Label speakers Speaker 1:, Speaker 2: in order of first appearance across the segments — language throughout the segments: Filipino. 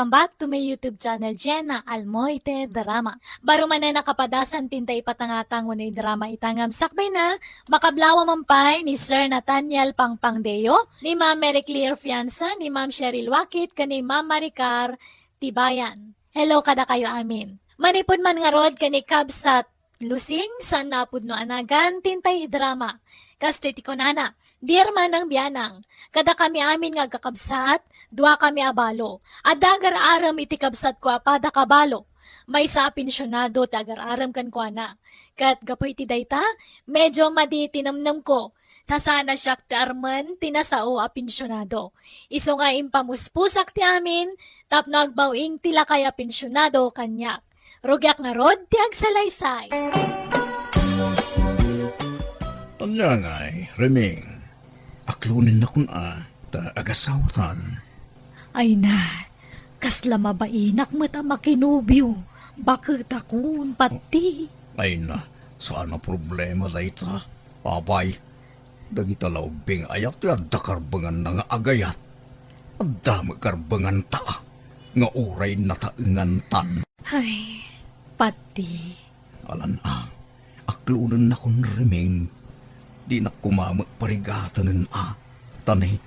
Speaker 1: welcome back to my YouTube channel, Jenna Almoite Drama. Baro man na nakapadasan tintay patangatang unay drama itangam sakbay na makablawa mampay ni Sir Nathaniel Pangpangdeo, ni Ma'am Mary Claire Fianza, ni Ma'am Cheryl Wakit, kani Ma'am Maricar Tibayan. Hello kada kayo amin. Manipod man nga rod kani Kabsat Lusing sa napud no anagan tintay drama. Kastiti ko nana. Dear manang biyanang, kada kami amin nga kakabsat, dua kami abalo. Adagar aram iti kabsat ko apada kabalo. May sa pensyonado tagar aram kan ko ana. Kat gapoy ti dayta, medyo madi tinamnam ko. Tasana siyak ti arman tinasao a pensyonado. Iso nga impamuspusak ti amin, tap nagbawing tila kaya pensyonado kanyak. Rugyak nga rod ti agsalaysay.
Speaker 2: Tanya ngay, Reming. Aklunin na kun ta agasawatan.
Speaker 1: Ay na, kasla mabainak mo ta makinubyo. Bakit akong pati?
Speaker 2: Ay na, saan ang problema dayta? Abay, dagita laubing ayat ti adda karbangan na nga agayat. Adda magarbangan ta, nga uray na taengan tan.
Speaker 1: Ay, pati.
Speaker 2: Alan aklunin na kun Reming. Di na kumamot parigatanin Tanay,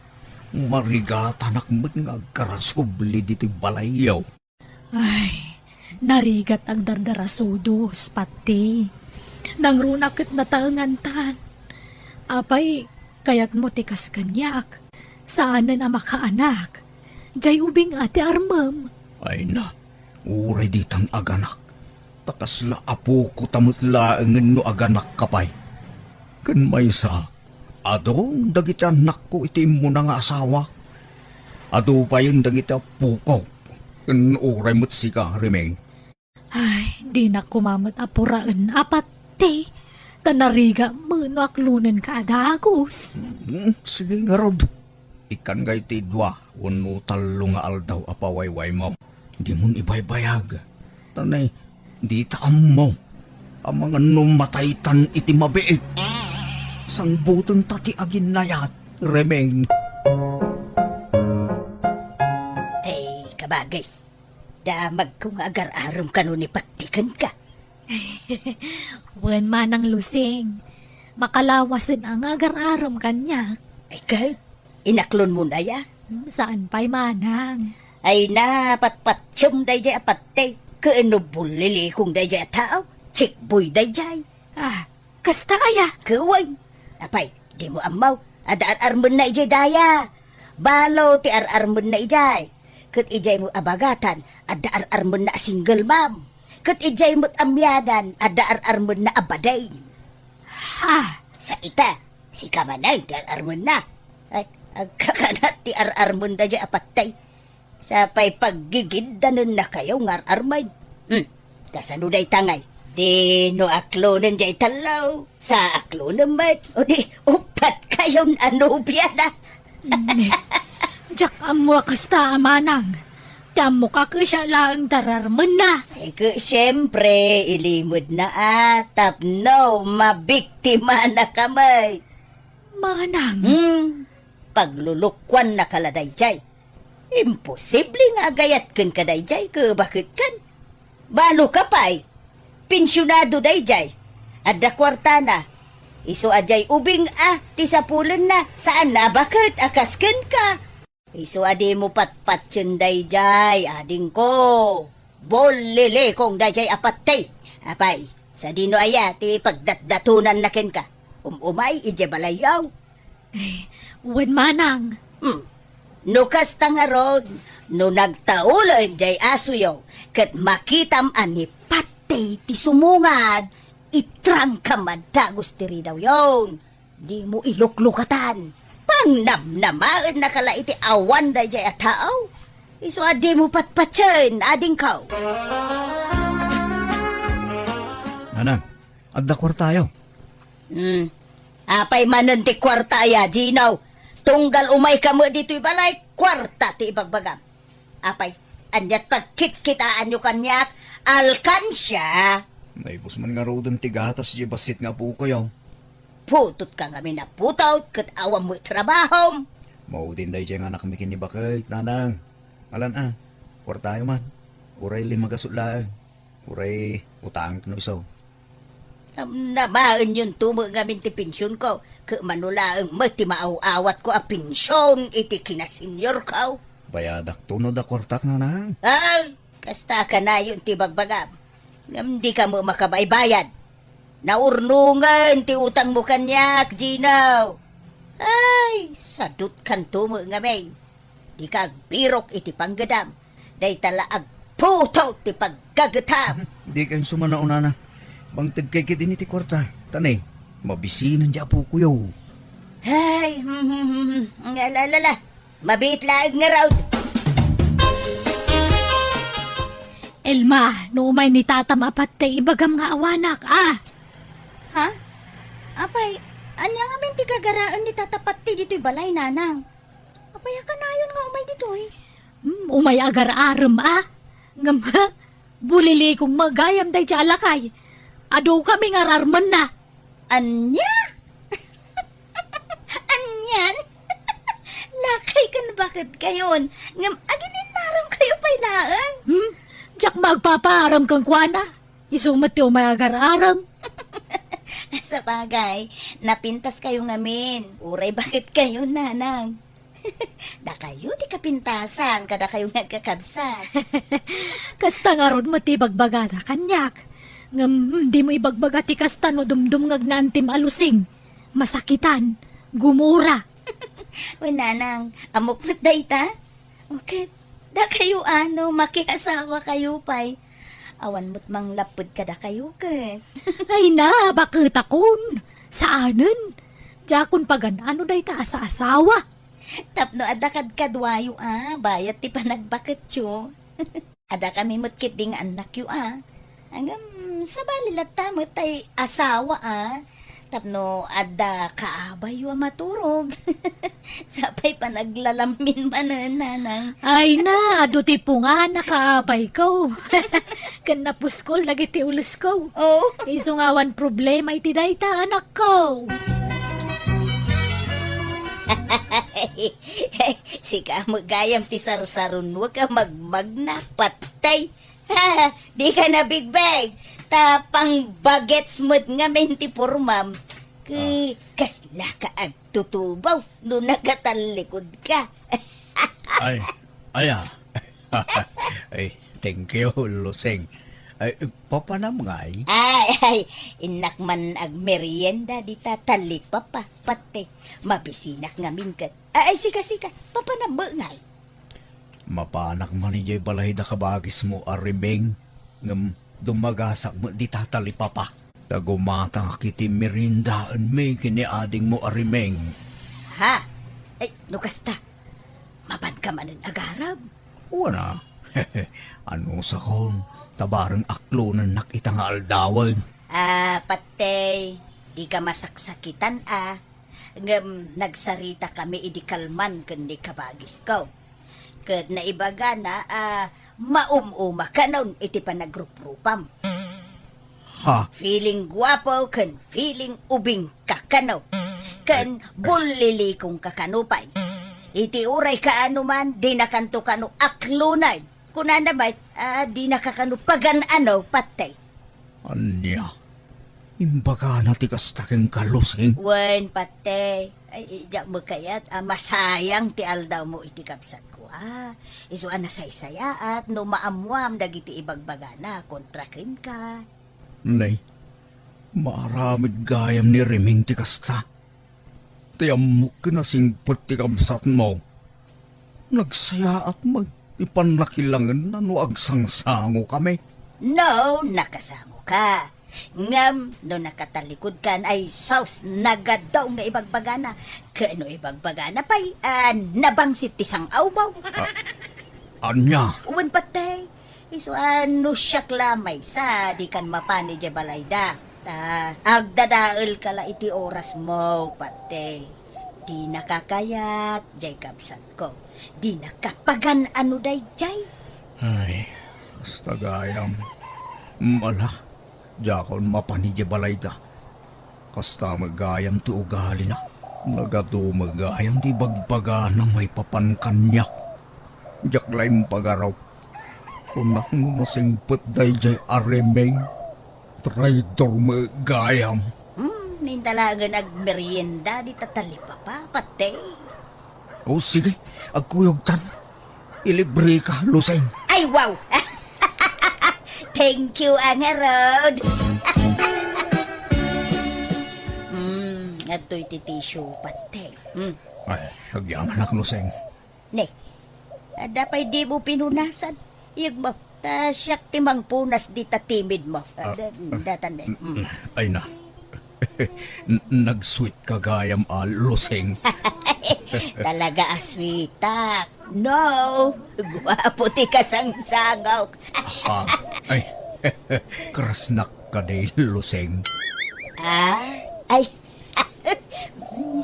Speaker 2: marigatanak mo't nga karasubli diti balayaw.
Speaker 1: Ay, narigat ang dardarasudos, pati. Nang runakit na taangantan. Apay, kayat mo tikas kanyak. Saanan ang makaanak. Jay ubing ate armam.
Speaker 2: Ay na, uray ditang aganak. Takasla apo ko tamutlaangan no aganak kapay. Kan may sa, adong dagita anak ko iti mo na nga asawa. Ado pa yung dagita puko. Kan uray mo't sika, Remeng.
Speaker 1: Ay, di na kumamot apuraan apati. Tanariga mo no aklunan ka adagos.
Speaker 2: Sige nga rod. Ikan gay tidwa, wano talo nga aldaw apawayway mo. Di mo ibaybayag. Tanay, di taam mo. Ang mga numataytan iti mabiit. Sang butong tati agin nayat, Remeng.
Speaker 3: Ay, kabagis. Damag kong agar-aram ka nun ipatikan ka.
Speaker 1: Wan manang lusing. Makalawasan ang agar-aram kanya.
Speaker 3: Ay, kahit inaklon mo na ya.
Speaker 1: Saan pa'y manang?
Speaker 3: Ay na, patpatsyong day jay apatay. Kainubulili kong day jay tao. Chikboy day jay.
Speaker 1: Ah, kasta aya.
Speaker 3: Kaway. Apay, di mo amaw. Ada-ar-armon na ijay daya. Balo ti ar-armon na ijay. Kat ijay mo abagatan, ada-ar-armon na single mom. Kat ijay mo't amyadan, ada-ar-armon na abaday.
Speaker 1: Ha?
Speaker 3: Sa ita, si kamanay ti ar-armon na. Ay, agkakanat ti ar-armon da jay apatay. Sa pa'y paggigindanan na kayo ng ar-armay. Kasano day tangay? Di no aklonan jay talaw. Sa aklonan mat. O di, upat kayong anubya na.
Speaker 1: Ne. Jak amo kasta manang. Tamo ka siya lang dararman na.
Speaker 3: Ay ko, siyempre, ilimod na atap. No, mabiktima na kamay.
Speaker 1: Manang.
Speaker 3: Paglulukwan na kaladay jay. Imposible nga gayat kan kaday jay. Bakit kan? Balo ka pa'y. Pensyonado day jay. Adda kwarta na. Iso ajay ubing ti sapulan na. Saan na bakit akasken ka? Iso adi mo patpatsin day jay. Ading ko. Bolile kong day jay apatay. Apay, sa dino aya ti pagdatdatunan na ken ka. Umay ije balayaw.
Speaker 1: Wan manang.
Speaker 3: No kasta nga rod. No nagtaulan jay asuyo. Kat makitam ani patay ti sumungad. Itrang ka madagos tiri daw yon. Di mo iluklukatan. Pang namnamaan na kala iti awan da jay atao. Iso adi mo patpatsin, ading kaw.
Speaker 2: Nanang, addakwar tayo.
Speaker 3: Apay manan ti kwarta ya, Ginaw. Tunggal umay ka mo dito'y balay, kwarta ti ibagbagam. Apay, anyat pagkit-kitaan nyo kanyak, alkansya.
Speaker 2: Naibos man nga rodon tigatas di basit nga po kayo.
Speaker 3: Putot ka nga minaputaw, kat awam mo trabaho.
Speaker 2: Mao din day nga anak mikin ni bakit, nanang. Alan Kwartayo man. Uray lima kasulaang. Uray utang no isaw.
Speaker 3: Namaan yun tumo ngamin ti pensyon ko. Manulaang mati maaw-awat ko a pensyon iti kinasenyor ko.
Speaker 2: Bayadak tunod a kwartak na nang.
Speaker 3: Ay, kasta ka na yun ti bagbagam. Hindi ka mo makabaybayad. Naurnungan ti utang mo kanyak, Gino. Ay, sadut kan tumo ngamin. Di ka birok iti panggadam. Day talaag puto ti paggagatam.
Speaker 2: Di kayong sumanauna na. Bang tagkay din iti kwarta. Tanay, mabisinan di apo ko yaw.
Speaker 3: Ay, alalala. Mabit laag nga raw.
Speaker 1: Elma, no may ni tatam apat tay ibagam nga awanak, ah.
Speaker 3: Ha? Apay, anya nga min ti kagaraan ni tatapat ti dito'y balay, nanang. Apay, ka na yun nga umay dito'y.
Speaker 1: Umay agar-aram, ah. Ngam, bulili kong magayam day jalakay. Ado kami nga rarman na.
Speaker 3: Anya? Anyan? Lakay ka na bakit kayon? Ngam, aginin naram kayo pa'y naan.
Speaker 1: Diyak magpapaaram kang kwana. Isumat yung may agar-aram.
Speaker 3: Sa bagay, napintas kayo ngamin. Uray, bakit kayo, nanang? Da kayo, di kapintasan, kada kayo nagkakabsat.
Speaker 1: Kasta nga ron matibagbaga na kanyak. Ngam, di mo ibagbaga ti kasta no dumdum ngagnantim alusing. Masakitan, gumura.
Speaker 3: Uy, nanang, amok mo't dayta? Okay, da kayo makiasawa kayo pa'y. Awan mo't mang lapod ka da kayo ka.
Speaker 1: Ay na, bakit akon? Saanan? Jakon pagan ano day ta sa asawa?
Speaker 3: Tapno adakad kadwayo bayat ti panagbakit yo. Ada kami mo't kiting anak yo Hanggang sa balilat tamot tay asawa Tapno ada kaabay yo maturog. Sapay panaglalamin manan, nanang.
Speaker 1: Ay na, ado ti punga nakaapay ko. Kan napuskol lagi ti ulos ko.
Speaker 3: Oh.
Speaker 1: Isungawan problema iti dayta anak ko.
Speaker 3: Sika magayam ti sarsaron, wag ka magmagna, patay. Ha, di ka na big bag. Tapang bagets mo't nga menti pormam. Kasla ka agtutubaw no nagatalikod ka.
Speaker 2: Ay, ay, thank you, Luseng. Ay, papanam nga ay.
Speaker 3: Ay, inak man ag merienda di tatalipa pa, pati. Mabisinak nga minkat. Ay, sika, papanamba nga ay.
Speaker 2: Mapanak man niya balay da kabagis mo aribeng. Ngam dumagasak mo di tatalipa pa. Tagumata kiti merindaan may kiniading mo arimeng.
Speaker 3: Ha? Ay, nukasta. Maban ka man ang agarab.
Speaker 2: Wana, ano sa kon, tabarang aklo na nakita nga aldawan.
Speaker 3: Patay, di ka masaksakitan nagsarita kami idikalman kundi kabagis ko. Kad naibaga na, maumuma ka nun iti panagruprupam.
Speaker 2: Ha?
Speaker 3: Feeling guwapo, kan feeling ubing kakano. Kan bulili kong kakanupay. Iti uray ka man, di nakanto kano aklunay. Kunana ba, di nakakano pagan patay.
Speaker 2: Anya, imbaga na ti kastakeng kalusing.
Speaker 3: Wen patay. Ay, diyak mo kayat, masayang ti aldaw mo iti kapsat ko. Isuan na saysaya at no maamuam dagiti ibagbagana, kontrakin ka.
Speaker 2: Nay, maramid gayam ni Riming ti kasta. Tiyam mo kinasingpot ti kamsat mo. Nagsaya at ipanlakilangan na no agsangsango kami.
Speaker 3: No, nakasango ka. Ngam, no nakatalikod kan ay sauce nagadaw nga ibagbagana. Kano ibagbagana pa'y nabangsit tisang awbaw.
Speaker 2: Anya?
Speaker 3: Uwan patay. Iso ano siyak lamay sa di kan mapani di balayda. Agdadaal kala iti oras mo patay. Di nakakayat, jay kapsat ko. Di nakapagan ano day, jay.
Speaker 2: Ay, basta gayam. Malak. Jakon mapanidya balay da. Kasta magayam ti ugali na. Nagado magayam ti bagbaga na may papankanyak. Jak laim pagaraw. Kunak mo masingpot dayjay arimeng. Traidor mo gayam.
Speaker 3: Nintalaga nagmerienda di tatali pa patay.
Speaker 2: O sige, agkuyog tan. Ilibre ka, Luseng.
Speaker 3: Ay, wow! Thank you, Angarod! Ato'y titisyo patay.
Speaker 2: Ay, agyaman ak, Luseng.
Speaker 3: Ne, dapay di mo pinunasan. Yung mo, siyak timang punas di timid mo. Datan ne.
Speaker 2: Ay na. Nag-sweet ka gayam, Luseng.
Speaker 3: Talaga aswita. No, guwapo ti kasangsangaw.
Speaker 2: Ha? Ay, krasnak ka day, Luseng.
Speaker 3: Ay,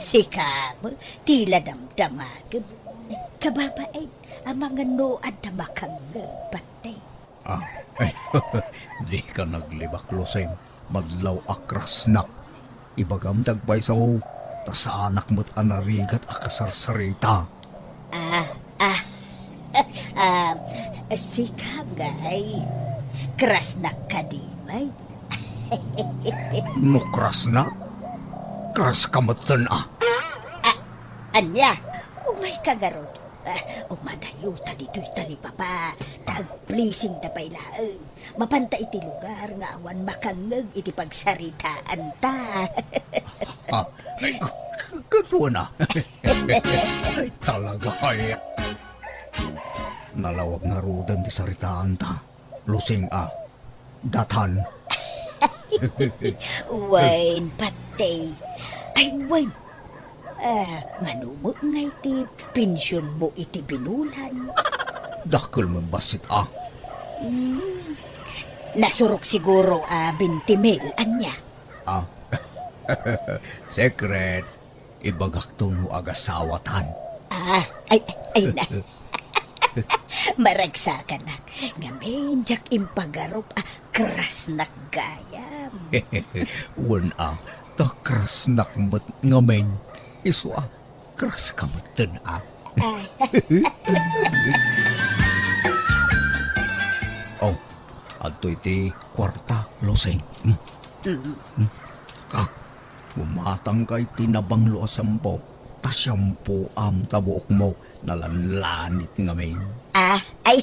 Speaker 3: si Kamo, tila damdamag. Kababait, ang mga noad na makang patay.
Speaker 2: Ay, di ka naglibak, Luseng. Madlaw akrasnak. Ibagam dagbay sa tas anak mo't anarigat akasarsarita.
Speaker 3: Si Kagay, krasnak ka di, may.
Speaker 2: No krasnak? Kras kamatan
Speaker 3: Anya, umay kagarod. Umadayo ta dito'y talipapa. Tag-pleasing ta pailaan. Mapanta iti lugar nga awan makangag iti pagsaritaan ta.
Speaker 2: Ay, katuwa na. Ay, talaga ay. Nalawag nga rudan di saritaan ta. Lusing datan.
Speaker 3: Wain patay. Ay, wain. Manumot nga iti pensyon mo iti binulan.
Speaker 2: Dakil mo basit
Speaker 3: Nasurok siguro 20,000 anya.
Speaker 2: Secret. Ibagak to mo agasawatan.
Speaker 3: Ay na. Maragsakan na. Ngamin, jak impagarop, kras na gayam.
Speaker 2: Wan takras nakmat ngamen. Iso kras kamatan Oh, ato iti kwarta, Luseng. Bumatang kay tinabanglo asampo. Tasyampo tabuok mo nalanlanit ngamen.
Speaker 3: Ay.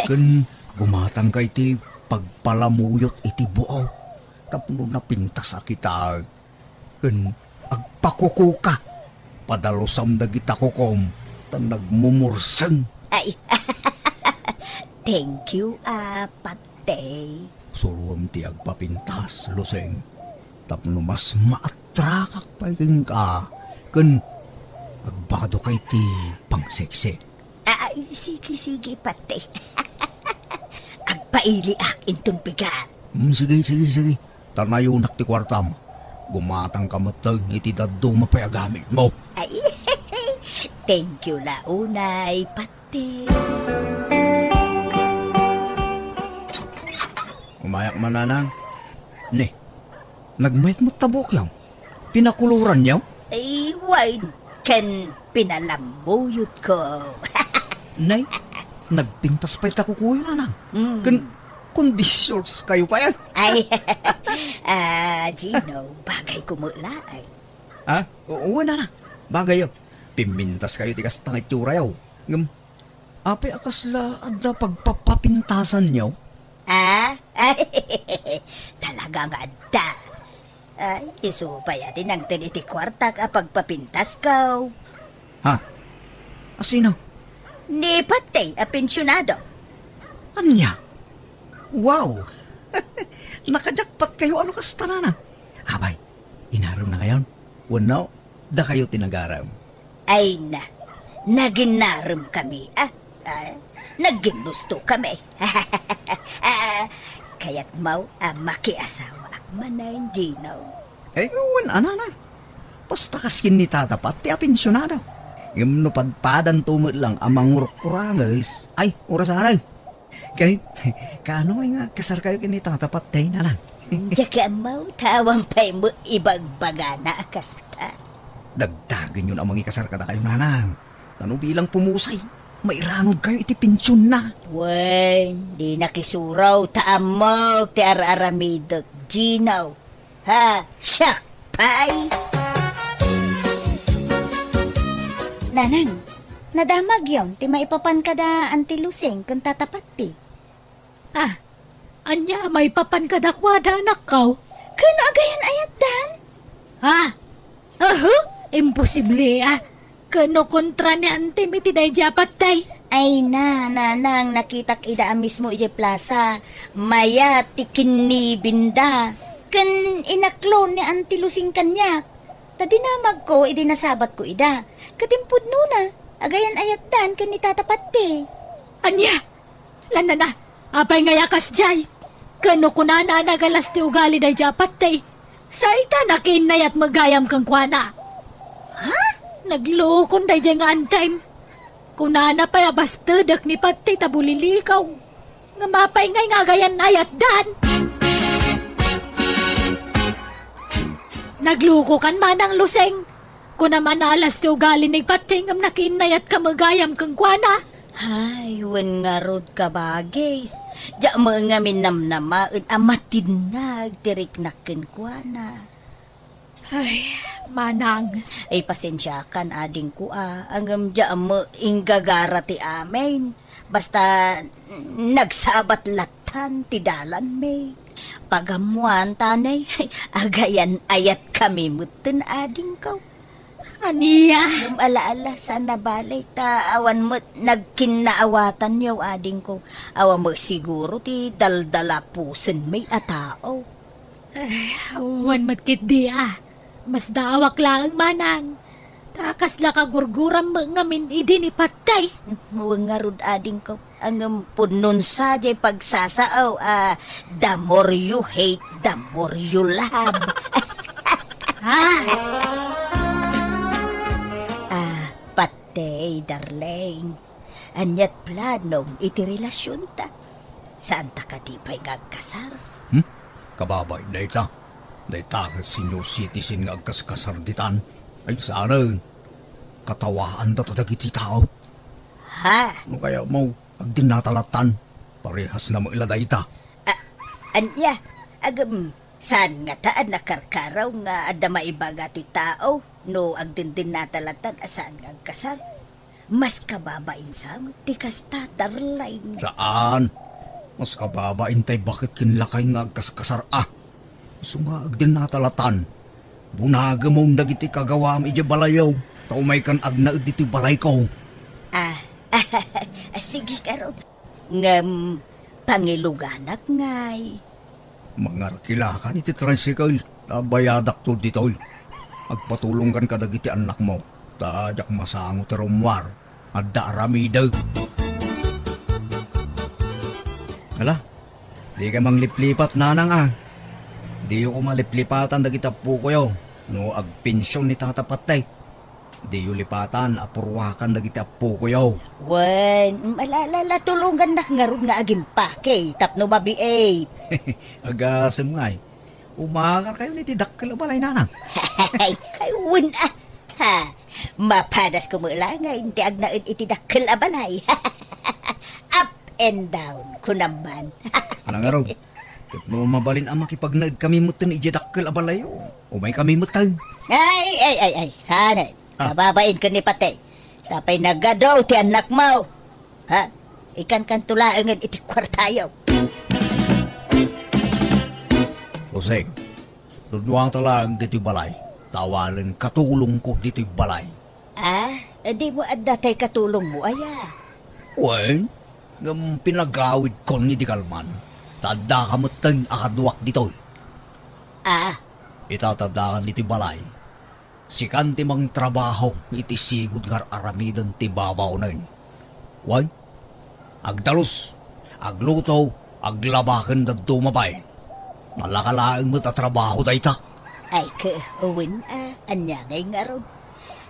Speaker 2: Kan gumatang kay ti pagpalamuyot iti buo. Tapno na pintas kita. Kan agpakuko ka. Padalusam dagita kukom. Tan nagmumurseng.
Speaker 3: Ay. Thank you, patay.
Speaker 2: Suruam ti agpapintas, Luseng. Tapno mas maatrakak pa ka. Kan agbado kay ti pangseksi.
Speaker 3: Ay, sige, patay. Agpaili intong bigat.
Speaker 2: Sige. Tanayonak ti kwartam. Gumatang kamatag iti daddo mapayagamit mo.
Speaker 3: Ay, thank you launay, pati.
Speaker 2: Umayak mananang. Ne, nagmayat mo tabok lang. Pinakuluran niyo?
Speaker 3: Ay, wide kan pinalamuyot ko.
Speaker 2: Nay, nagpintas pa ita kukuyo na nang. Conditions kayo pa yan.
Speaker 3: Ay, Gino, bagay kumula ay.
Speaker 2: Oo na. Bagay yun. Pimintas kayo tikas tangit yura yaw. Apay akasla adda pagpapapintasan niyo.
Speaker 3: Ay, talagang adda. Ay, iso pa yatin ang tiniti kwarta kapag papintas ka.
Speaker 2: Asino?
Speaker 3: Ni patay, pensyonado.
Speaker 2: Anya? Wow! Nakajakpat kayo ano kas tanana. Abay, inaram na ngayon. Wano, da kayo tinagaram.
Speaker 3: Ay na, naginaram kami. Naginusto kami. Kaya't mau makiasawa ak manay Gino.
Speaker 2: Ana. Basta kaskin ni tatapat, ti apensyonado. Yung no padpadan tumot lang amang kurangis. Ay, oras aray. Kahit, kaano nga kasar kayo kini tatapat tayo na lang.
Speaker 3: Diyaga mau tawang pa'y mo ibagbagana kasta.
Speaker 2: Dagdagan yun amang ikasar ka na kayo nanang. Ano bilang pumusay. Mairanod kayo iti pensyon na.
Speaker 3: Wen, di nakisuraw taamog ti araramidot Ginaw. Ha, siya, pay. Nanang, nadamag yon, ti maipapan ka da antiluseng kung tatapat ti.
Speaker 1: Ah, anya may papan kadakwada anak kaw.
Speaker 3: Kano agayan ayat dan?
Speaker 1: Ha? Imposible ah. Kano kontra ni ante mi tiday japat tay.
Speaker 3: Ay na, nanang, nakitak ida mismo ije plaza. Maya tikin ni binda. Kan inaklon ni antilusing kanya. Tadinamag ko, idi nasabat ko ida. Katimpud nuna, agayan ayat dan kan itatapat ti.
Speaker 1: Anya? Lana na. Apay nga yakas jay. Kano kunana nagalas ti ugali day japat tay. Sa ita nakinay at magayam kang kwana.
Speaker 3: Ha?
Speaker 1: Naglukon day jay nga antime. Kunana pa yabastadak ni pati tabulilikaw. Nga mapay ngay nga gayan ayat dan. Nagluko kan manang luseng. Kunaman alas ti ugali ni pati ngam nakinay at kamagayam kang kwana.
Speaker 3: Ay, wen nga rod ka bagis. Diya mga minamnamain amatin na tirik nakin kwa na.
Speaker 1: Ay, manang.
Speaker 3: Ay, pasensya kan ading ko Angam diya mo inggagara ti amin. Basta nagsabat latan ti dalan may. Pagamuan tanay, agayan ayat kami mutin ading ko.
Speaker 1: Aniya.
Speaker 3: Yung alaala sa nabalay ta awan mo nagkinaawatan niyo ading ko. Awan mo siguro ti daldala pusen may atao.
Speaker 1: Wan matkit di ah. Mas daawak lang manang. Takas la kagurguram mo ngamin idi ni patay.
Speaker 3: Huwag nga rod ading ko. Ang punon sa jay pagsasaaw. The more you hate, the more you love. Patay, darling. Anyat planong iti relasyon ta. Saan ta ka di pa'y gagkasar?
Speaker 2: Kababay na ita. Na ita senior citizen nga agkaskasarditan. Ay sana, katawaan datadag iti tao.
Speaker 3: Ha?
Speaker 2: Ano kaya mo, agdinatalatan. Parehas na mo iladay ita.
Speaker 3: Anya, saan nga taan nakarkaraw nga adda maibaga ti tao no agdindin natalatan asaan nga agkasar. Mas kababain sa mo, ti kasta darlain.
Speaker 2: Saan? Mas kababain tay bakit kinlakay nga agkaskasar So nga agdinatalatan. Bunaga mong dagiti kagawam iti balayaw. Taumay kan agnaid iti balay ko.
Speaker 3: Sige karon. Ngam, pangiluganak ngay.
Speaker 2: Mangarkilakan iti tricycle. Nabayadak to ditoy. Agpatulong kan kadagiti anak mo. Tadyak masango ti rumwar. Adda aramidaw. Hala, di ka mangliplipat nanang Di ko maliplipatan dagita po ko yaw. No agpensyon ni tatapatay. Di yung lipatan apurwakan dagita po ko yaw.
Speaker 3: Wen, malalala tulungan na nga ron nga aging pake. Tapno babi 8.
Speaker 2: Agasem nga Umakar kayo ni tidak kalabalay nanang.
Speaker 3: Ay, wen Ha, mapadas ko mula nga hindi agnaid itidakkel abalay. Up and down ko naman.
Speaker 2: Alang araw, kat mo mabalin ang makipagnaid kami mutan ijedakkel abalayo. Umay kami mutan.
Speaker 3: Ay, sana. Kababain ka ni Patay. Sapay nagadaw ti anak mo. Ha? Ikan kan tulaangan iti kwartayaw.
Speaker 2: Jose, dudwang talang diti balay. Tawalan katulong ko diti balay.
Speaker 3: Di mo adatay katulong mo, aya.
Speaker 2: Wen, ngam pinagawid ko ni di kalman. Tada kamutan akaduwak dito. Itatadakan diti balay. Sikan ti mang trabaho iti sigud ngar aramidan ti babaw na yun. Wan, agdalos, agluto, aglabakan da dumabay. Malakalaang mo tatrabaho da ita.
Speaker 3: Ay ka, uwin anya ngay nga ron.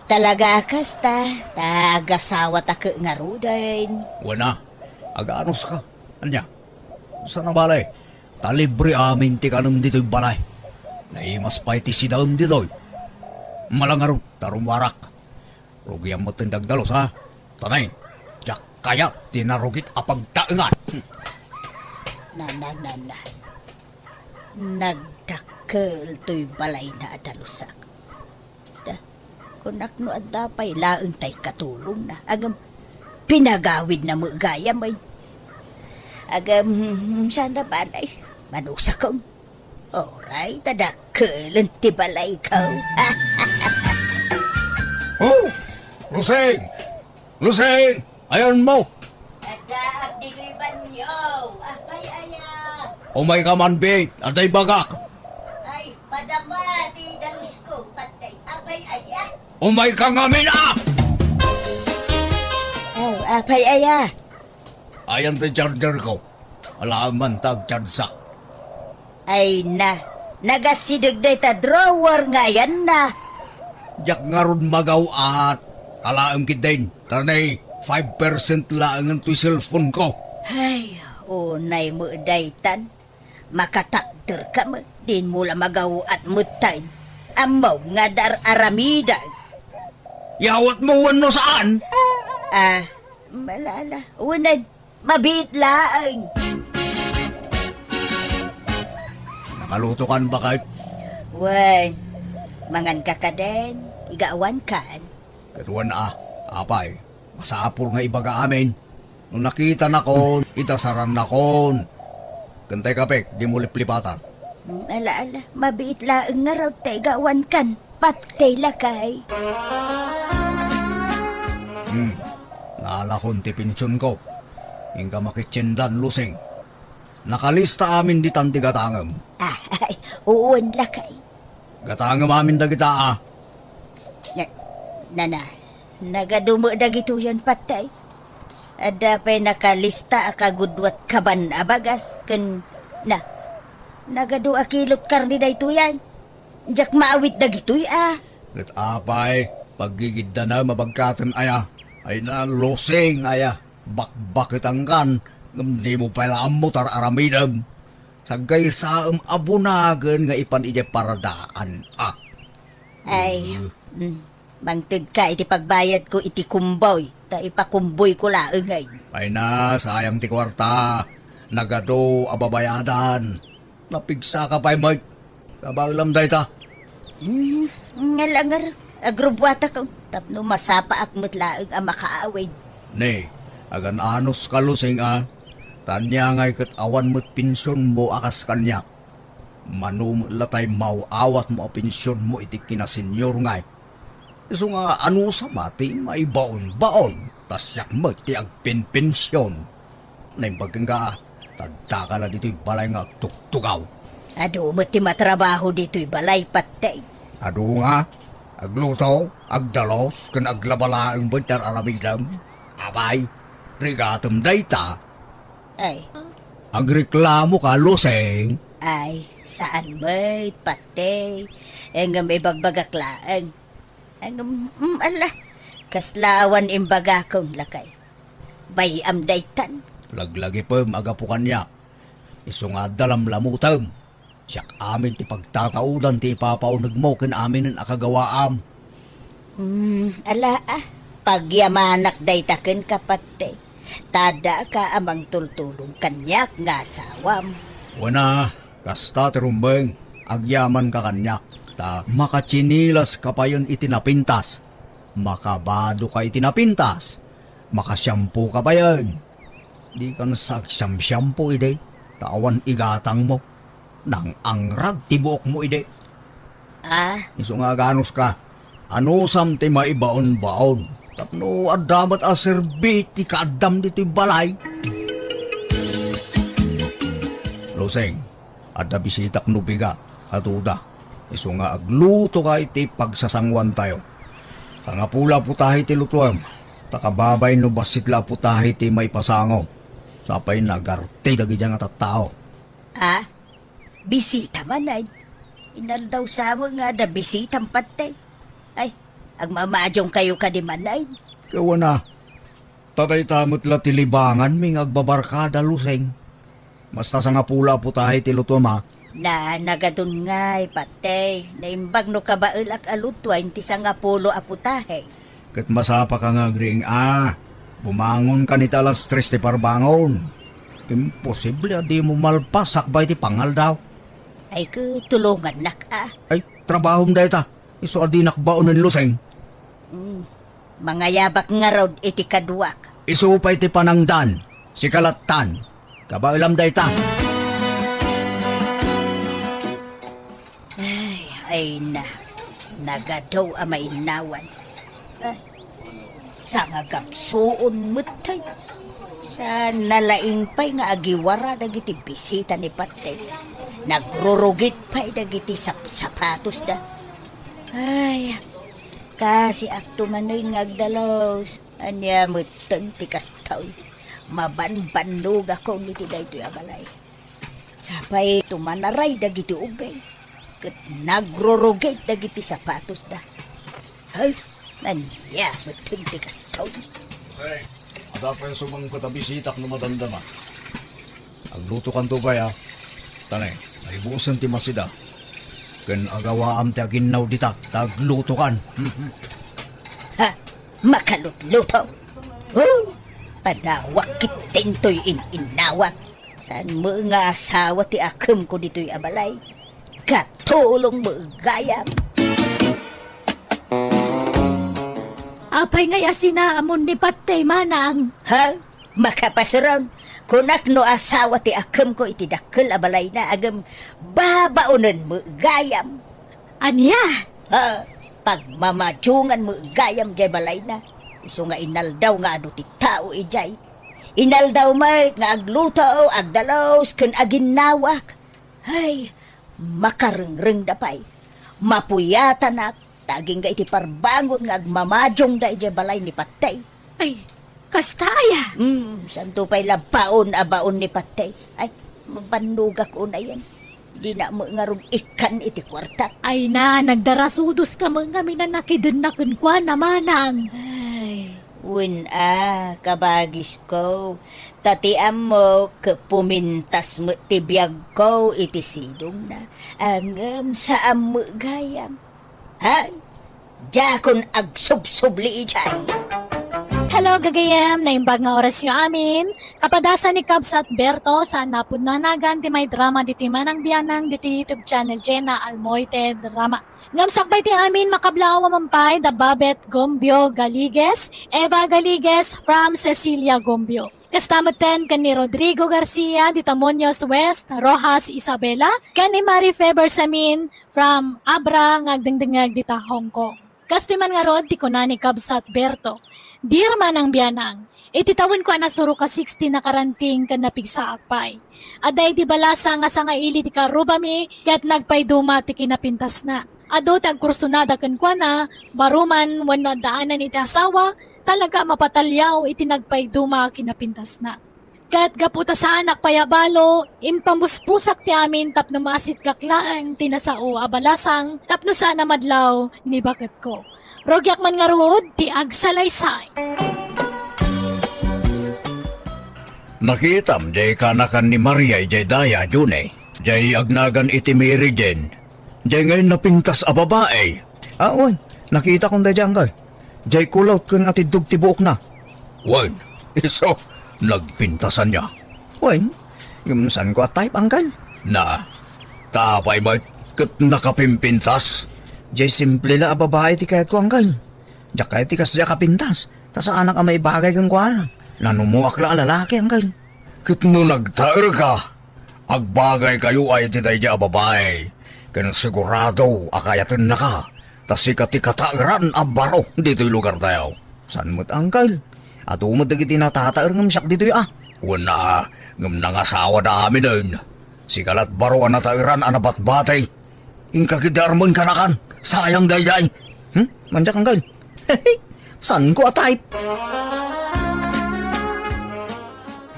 Speaker 3: Talaga kasta, tagasawa ta ka nga ron din.
Speaker 2: Wana, agaanos ka. Anya, sana balay, talibre amin ti kanam dito'y balay. Naimas pa iti sidaam dito'y. Malangaron, tarong warak. Rugyang mo tindag dalos ha. Tanay, jak kaya tinarugit apagtaengan.
Speaker 3: Na. Nagdakkel to'y balay na adalusak. Kunak no at dapay laeng tay katulong na. Agam pinagawid na mo gaya may. Agam sana balay. Manusa kong. Oray, tadakkel ti balay ka.
Speaker 2: Oh! Lusing! Lusing! Ayan mo!
Speaker 3: Adaak di ko'y banyaw. Apay aya.
Speaker 2: Umay ka man, Bing! Aday bagak!
Speaker 3: Ay, padama ti dalus ko. Patay. Apay aya.
Speaker 2: Umay ka ngamin, ah!
Speaker 3: Oh, apay aya.
Speaker 2: Ayan ti charger ko. Alaman tag-charsak.
Speaker 3: Ay na. Nagasidag na ita drawer nga yan na.
Speaker 2: Jak nga ron magaw at alaam kitin. Tanay, 5% lang ang cellphone ko.
Speaker 3: Ay, unay mo daytan. Makatakder ka mo. Din mo la magaw at mutay. Amaw nga dar aramida.
Speaker 2: Yawat mo wano saan?
Speaker 3: Ah, malala. Unay, mabit laang.
Speaker 2: Nakaluto kan ba kahit?
Speaker 3: Wan, mangan ka ka din. Igawan kan.
Speaker 2: Katuan apay. Masapul nga ibaga amin. Nung nakita na kon, itasaran na kon. Kantay kapek, di mo liplipatan.
Speaker 3: Ala, mabit laang nga raw tayo gawan kan. Patay lakay.
Speaker 2: Naalakon ti pinsyon ko. Hingga makitsindan lusing. Nakalista amin di tanti gatangam.
Speaker 3: Ay, uwan lakay.
Speaker 2: Gatangam amin da kita
Speaker 3: Nagadumo dagito yan patay. Ada pa'y nakalista akagudwat kaban abagas. Nagadu akilot karni da ito yan. Diyak maawit dagito'y
Speaker 2: Kat apay, paggigid na mabagkatan aya. Ay na lusing aya. Bakbakit ang kan. Hindi mo pala amutar aramidam. Sagay sa abunagan nga ipan ije paradaan
Speaker 3: Ay, mangtid ka iti pagbayad ko iti kumboy. Ta ipakumboy ko laengay.
Speaker 2: Ay na, sayang ti kwarta. Nagado ababayadan. Napigsa ka pa'y Mike. Kabalam day ta.
Speaker 3: Ngalangar, agrubwata ko. Tapno masapa akmat laeng ang makaaway.
Speaker 2: Ne, agan anos kalusing Tanya ngay kat awan mo't pinsyon mo akas kanya. Manum latay mauawat mo a pinsyon mo iti kinasenyor ngay. Iso nga ano sa mati may baon-baon. Tas yak mo ti agpin-pinsyon. Naimbagin ka, tagtaka na dito'y balay nga tuktugaw.
Speaker 3: Ado mo ti matrabaho dito'y balay patay.
Speaker 2: Ado nga, agluto, agdalos, kan aglabala ang bantar aramidam. Abay, rigatom dayta.
Speaker 3: Ay,
Speaker 2: Agreklamo ka, luseng.
Speaker 3: saan mo'y patay. Engam ibagbagaklaan. Engam, ala, kaslawan imbaga kong lakay. Bayam daytan.
Speaker 2: Laglagi pa magapukan niya. Iso nga dalam lamutam. Siyak amin ti pagtataudan ti papaunag mo kin amin ang akagawaam.
Speaker 3: Ala pagyamanak daytaken kapatay. Tada ka amang tultulong kanyak nga asawam.
Speaker 2: Wana, kasta tirumbeng, agyaman ka kanyak. Ta makachinilas ka pa yun itinapintas. Makabado ka itinapintas. Makasyampu ka pa yun. Di ka nasagsam-syampu ide. Tawan igatang mo. Nang angrag tibuok mo ide. Iso nga ganos ka. Ano sam ti maibaon-baon. Tapno adamat a serbiti kaadam dito'y balay. Luseng, ada bisitak nubiga, atuda. Iso nga agluto ka iti pagsasangwan tayo. Sa nga pula putahi ti lutuam, takababay no basitla putahi ti may pasango. Sapay nagarte dagi nga tattao.
Speaker 3: Bisita man ay. Inal daw sa mo nga da bisitang patay. Ay, agmamadyong kayo ka di manay.
Speaker 2: Kawana, tatay tamot la tilibangan ming agbabarkada luseng. Basta sa nga pula putahi ti lutuam
Speaker 3: Na nagadun ngay patay. Naimbag no kabail ak alutwa inti sa nga pulo aputahe.
Speaker 2: Kat masapa ka nga gring Bumangon ka ni alas 3 ti parbangon. Imposible di mo malpasak ba iti pangal daw.
Speaker 3: Ay tulungan nak
Speaker 2: Ay, trabahom da ita. Iso adi nakbaon ng luseng.
Speaker 3: Mga yabak nga raw iti kadwak.
Speaker 2: Iso pa iti panangdan. Si kalatan. Kabailam da ita.
Speaker 3: Ay nagadaw amay nawan. Ay, sa nga gapsuon matay. Sa nalaing pa'y nga agiwara dagiti bisita ni Patay. Nagrurugit pa'y dagiti sapatos da. Ay, kasi akto manoy ngagdalos. Anya muteng ti kastaw. Mabanbanlog ako niti daytoy abalay. Sapay tumanaray dagiti ugay. Ket nagrurugit dagiti sapatos da. Ay, anya muteng ti kastaw.
Speaker 2: Hey, ada pa yung sumang katabisitak na madandama. Agluto kan to ba ya? Tanay, ay buusan ti masida. Ken agawaam ti aginaw dita, tagluto kan.
Speaker 3: Ha, makalutluto. Oh, padawak kitintoy inawak. San mo nga asawa ti akem ko dito'y abalay. Katulong mo gayam.
Speaker 1: Apay nga sinaamon ni Patay manang.
Speaker 3: Ha, makapasuron. Kunak no asawa ti akem ko iti dakkel abalay na agam babaunan mo gayam.
Speaker 1: Anya?
Speaker 3: Ha, pagmamadyungan mo gayam jay balay na. Iso nga inaldaw nga ado ti tao ijay. Inaldaw may nga agluto, agdalos, ken aginawak. Ay, makarengreng dapay. Mapuyatan ak, taging ga iti parbangon nga agmamadyong da ijay balay ni Patay.
Speaker 1: Ay, kastaya.
Speaker 3: Santo pa'y labaon abaon ni Patay. Ay, mabanugak una yan. Di na mo nga rog ikan iti kwarta.
Speaker 1: Ay na, nagdarasudos ka mga kami na nakidunakun kwa na manang.
Speaker 3: Ay, kabagis ko. Tatiam mo, pumintas mo tibiyag ko iti sidong na. Angam sa mo gayam. Hay, jakon agsubsubli ijay.
Speaker 1: Hello, gagayam! Naimbag nga oras yung amin. Kapadasan ni Cubs at Berto sa napunanagan ti may drama diti manang biyanang diti YouTube channel Jenna Almoite Drama. Ngamsakbay ti amin makablawa mampay da Babet Gombio Galigues, Eva Galigues from Cecilia Gombio. Kastamatan kan ni Rodrigo Garcia di Tamoños West, Rojas Isabela, kan ni Marie Feber Samin from Abra ngagdengdengag dita Hong Kong. Kastiman nga rod, ti kunani Kabsat Berto. Dirman ang biyanang. Ititawin ko na suro ka 60 na karanting ka napigsa akpay. Aday ti balasa nga sa nga ili ti karubami, kat nagpayduma ti kinapintas na. Ado tag kursunada kan kwa na, baruman wano daanan iti asawa, talaga mapatalyaw iti nagpayduma kinapintas na. Kat gaputa sa anak payabalo, impambuspusak ti amin tapno masit kaklaang tinasao abalasang tapno sana madlaw ni bakit ko. Rogyak man nga ruod, ti agsalaysay.
Speaker 2: Nakitam, jay kanakan ni Maria, jay daya, june. Jay agnagan iti Mary Jane. Jay ngayon napintas a babae. Wan, nakita kong dadyang ka. Jay kulot kung atidug ti buok na. Wan, iso, nagpintasan niya. Wan, yung saan ko atay panggal? Na, tapay mo, kat nakapimpintas. Jay simple la a babae ti kayat ko anggal. Diyak kaya ti kasya kapintas. Tas anak a may bagay kang kuana. Nanumuak la lalaki anggal. Kit no nagtaer ka, agbagay kayo ay ti day a babae. Kaya sigurado akayatan na ka. Tas ikati katagran a baro dito'y lugar tayo. San mo't anggal? At umad dagiti natataer ngam siyak dito'y Una, ngam nangasawa na amin nun. Sikalat baro ang natairan anabat-batay. Ingkakidarman kanakan. Sayang dayay. Manjak anggal. San ko atay?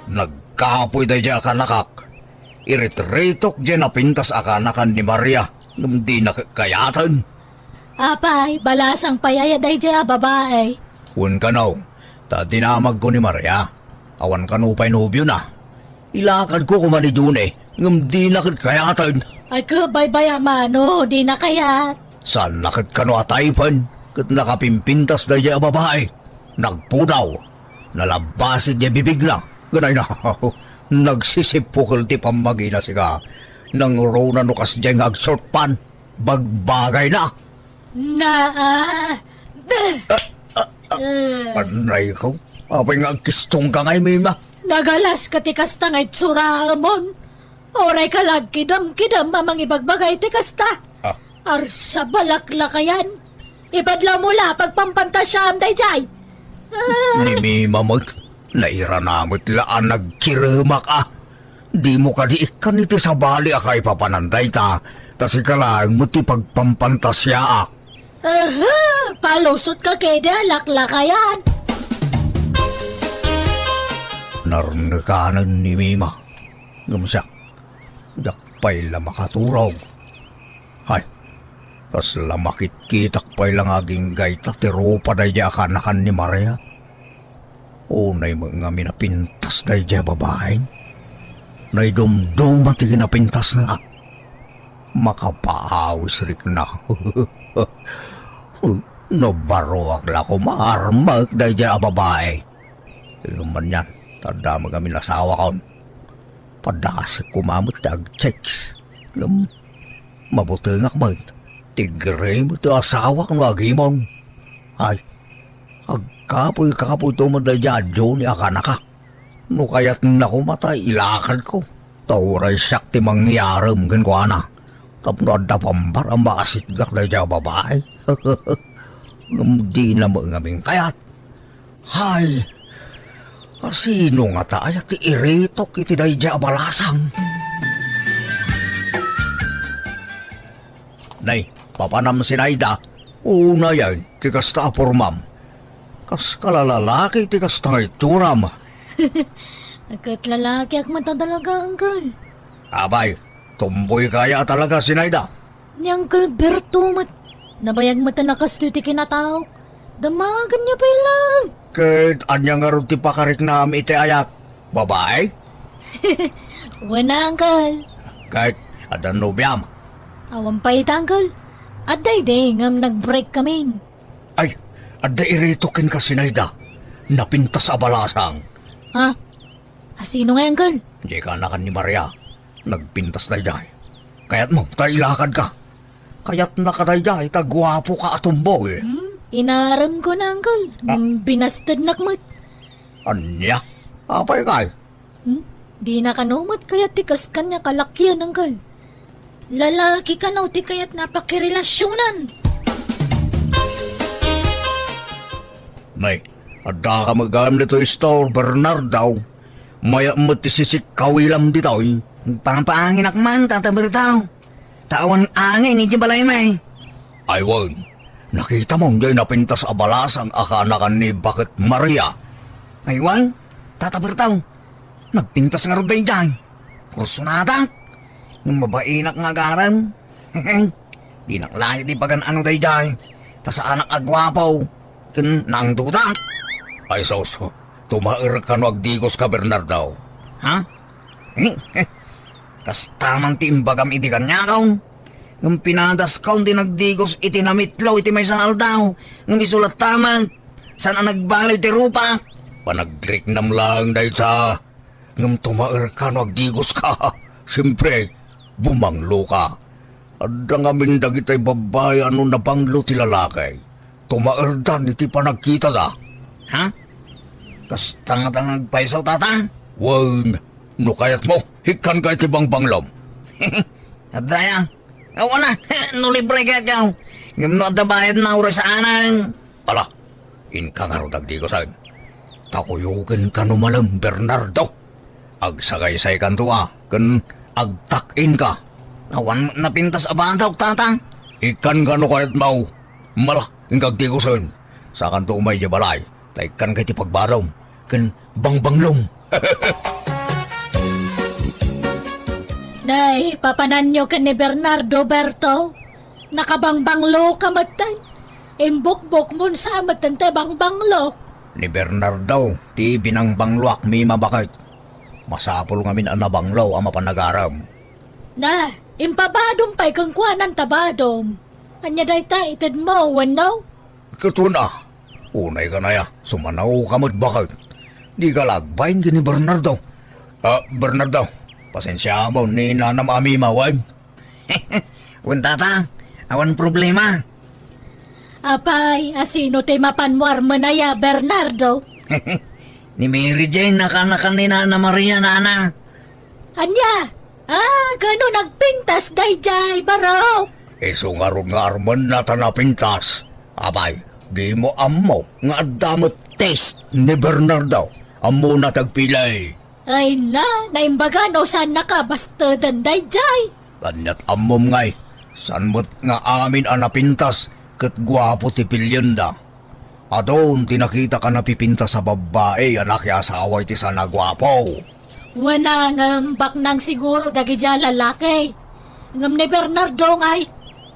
Speaker 2: Nagkapoy dayay akanakak. Iritretok dyan napintas akanakan ni Maria. Ngam di nakakayatan.
Speaker 1: Apay, balasang payayaday dya babae.
Speaker 2: Un kanaw, ta dinamag ko ni Maria. Awan kanupay nubyo na. Ilakad ko kumani dun ngam di nakakayatan.
Speaker 1: Ay kabay-bay amano, di na kayat.
Speaker 2: Saan nakit kano ataypan? Kat nakapimpintas na dya babae. Nagpudaw. nalabasid niya bibig na. Ganay na, nagsisipukol ti pamagina siya. Nang rona no kas diyang ag-short pan, bagbagay na. Panay ko, apay nga agkistong ka ngay, Mima.
Speaker 1: Nagalas ka ti kasta ngay tsuramon. Oray ka lag kidam-kidam mamang ibagbagay ti kasta. Arsa balaklakayan. Ibadlaw mo la pagpampantasyam dayjay.
Speaker 2: Ni Mima mag, naira namit laan nagkirima ka. Di mo ka di ikan iti sa bali akay papananday ta. Kasi ka lang mo ti pagpampantasya ak.
Speaker 1: Palusot ka keda laklakayan.
Speaker 2: Narnakanan ni Mima. Gamsak, dakpay la makaturog. Hay, kas lamakit kitak pa'y lang aging gayta tirupa day di akanakan ni Maria. Unay mga minapintas day di babaeng. Nay dumdum mati kinapintas na. Makapaawis rik na. Nabaro akla ko maarmag day di babae. Inuman yan, tada mga minasawa kon. Padasik kumamot tag checks. Mabuti nga man, tigre mo ito asawa kang agimon. Ay, agkapoy-kapoy ito mo dayadyo ni akanaka. No kaya't nakumatay, ilakad ko. Tauray siyak ti mangyaram gan ko ana. Tapno ada pambar ang makasitgak na dyan babae. Di na mo ngaming kayat. Hay, sino nga tayo ti iritok iti dayadya balasang. Nay, papanam si Naida. Una yan, tikas ta pormam. Kas kalalalaki, tikas ta ituram.
Speaker 1: Agkat lalaki ak mata talaga, Uncle.
Speaker 2: Abay, tumboy kaya talaga si Naida.
Speaker 1: Ni Uncle Berto nabayag mata nakasto ti kinatao. Damagan niya pa lang.
Speaker 2: Kahit anya nga rin ti pakarik na iti ayat. Babae?
Speaker 1: Wana, Uncle.
Speaker 2: Kahit adan nobyam.
Speaker 1: Awan pa ita, Uncle. At day ngam nag-break kami.
Speaker 2: Ay, ada iritokin ka si Naida. Napintas sa balasang.
Speaker 1: Ha? Sino nga, Uncle?
Speaker 2: Di ka nakan ni Maria. Nagpintas na jay. Kaya't mo, tailakad ka. Kaya't nakadayjay, tagwapo ka atumboy.
Speaker 1: Inaram ko na, Uncle. Binastad nakmat.
Speaker 2: Anya? Apay kay?
Speaker 1: Di na kanumot kaya tikas kanya kalakyan, Uncle. Lalaki ka na ti kaya't napakirelasyonan.
Speaker 2: Nay, ada ka magam dito store Bernard daw. Maya mo ti sisik kawilam dito.
Speaker 4: Pampangin akman, tatabir tao. Tawan angin, ni balay may.
Speaker 2: Aywan, nakita mo hindi napintas abalasang akanakan ni Bakit Maria.
Speaker 4: Aywan, tatabir tao. Nagpintas nga rin dyan. Kursunada. Yung mabainak nga garam. Di naklayo di pagan ano day dyan. Ta sa anak agwapaw. Kun nang duda.
Speaker 2: Ay so, tumair ka no agdigos ka Bernardo.
Speaker 4: Ha? Kas tamang tiimbagam iti kanya kaon. Ng pinadas kaon di nagdigos iti namitlaw iti may sanal daw. Ng isulat tamang. Saan ang nagbaliw ti rupa?
Speaker 2: Panagrik nam lang day ta. Ngam tumair ka no agdigos ka. Siyempre, bumanglo ka. Adda nga mindag itay babae ano nabanglo ti lalaki. Tumair dan iti panagkita da.
Speaker 4: Ha? Kas tanga-tanga nagpaisaw tata?
Speaker 2: Wan, no kayat mo, hikan ka iti banglom.
Speaker 4: Adaya. Awa na, no libre ka ikaw. Ngam no at bayad na ura sa anang.
Speaker 2: Ala, inka nga ro dagdigosan. Takuyugan ka no malam, Bernardo. Agsagay-say kan tuwa, kan agtakin ka.
Speaker 4: Awan napintas abantaw tata.
Speaker 2: Ikan ka no kayat mau, mala, ingkagdigosan. Sa kanto umay di balay, taikan ka iti pagbarom, kan bangbanglom.
Speaker 1: Nay, papanan nyo ka ni Bernardo Berto. Nakabangbanglo ka matan. Imbukbok mo sa matan te bangbanglo.
Speaker 2: Ni Bernardo, ti binangbangluak mi mabakit. Masapol nga min ang nabanglaw ang mapanagaram.
Speaker 1: Na, impabadom pa'y kang kuanan tabadom. Anya day ta itad mo, wano?
Speaker 2: Katuna, unay ka na ya, sumanaw ka mo't bakit.
Speaker 4: Di ka lagbayin gini Bernardo. Bernardo, pasensya mo ni nanam ami mawag. Wan tata, awan problema.
Speaker 1: Apay, asino te mapanwar manaya, Bernardo?
Speaker 4: Ni Mary Jane nakanakan ni Nana Maria nana.
Speaker 1: Anya? Gano nagpintas, dayjay, baro?
Speaker 2: Iso nga ron nga arman na tanapintas. Abay, di mo amo nga damot test ni Bernardo. Amo na tagpilay.
Speaker 1: Ay na, naimbaga no saan nakabastadan, dayjay?
Speaker 2: Kanyat amom ngay. San mo't nga amin anapintas kat gwapo ti Pilyenda. Adon tinakita ka napipinta sa babae anak ya asawa iti sana gwapo.
Speaker 1: Wana ngambak nang siguro dagidya lalaki. Ngam ni Bernardo ngay,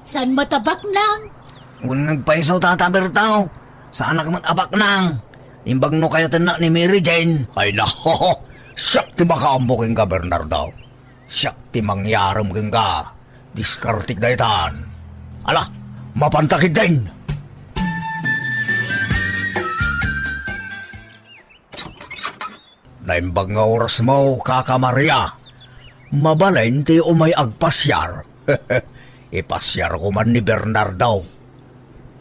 Speaker 1: saan matabak nang?
Speaker 4: Kung nagpaisaw tata Bertao, sa anak mat abak nang. Imbag no kaya tanak ni Mary Jane.
Speaker 2: Ay nako, siyak ti makaambukin ka Bernardo. Siyak ti mangyaram kang ka. Diskartik daytan. Ala, mapantakid din. Naimbag nga oras mo, Kaka Maria. Mabalain ti umay agpasyar. Ipasyar ko man ni Bernardo.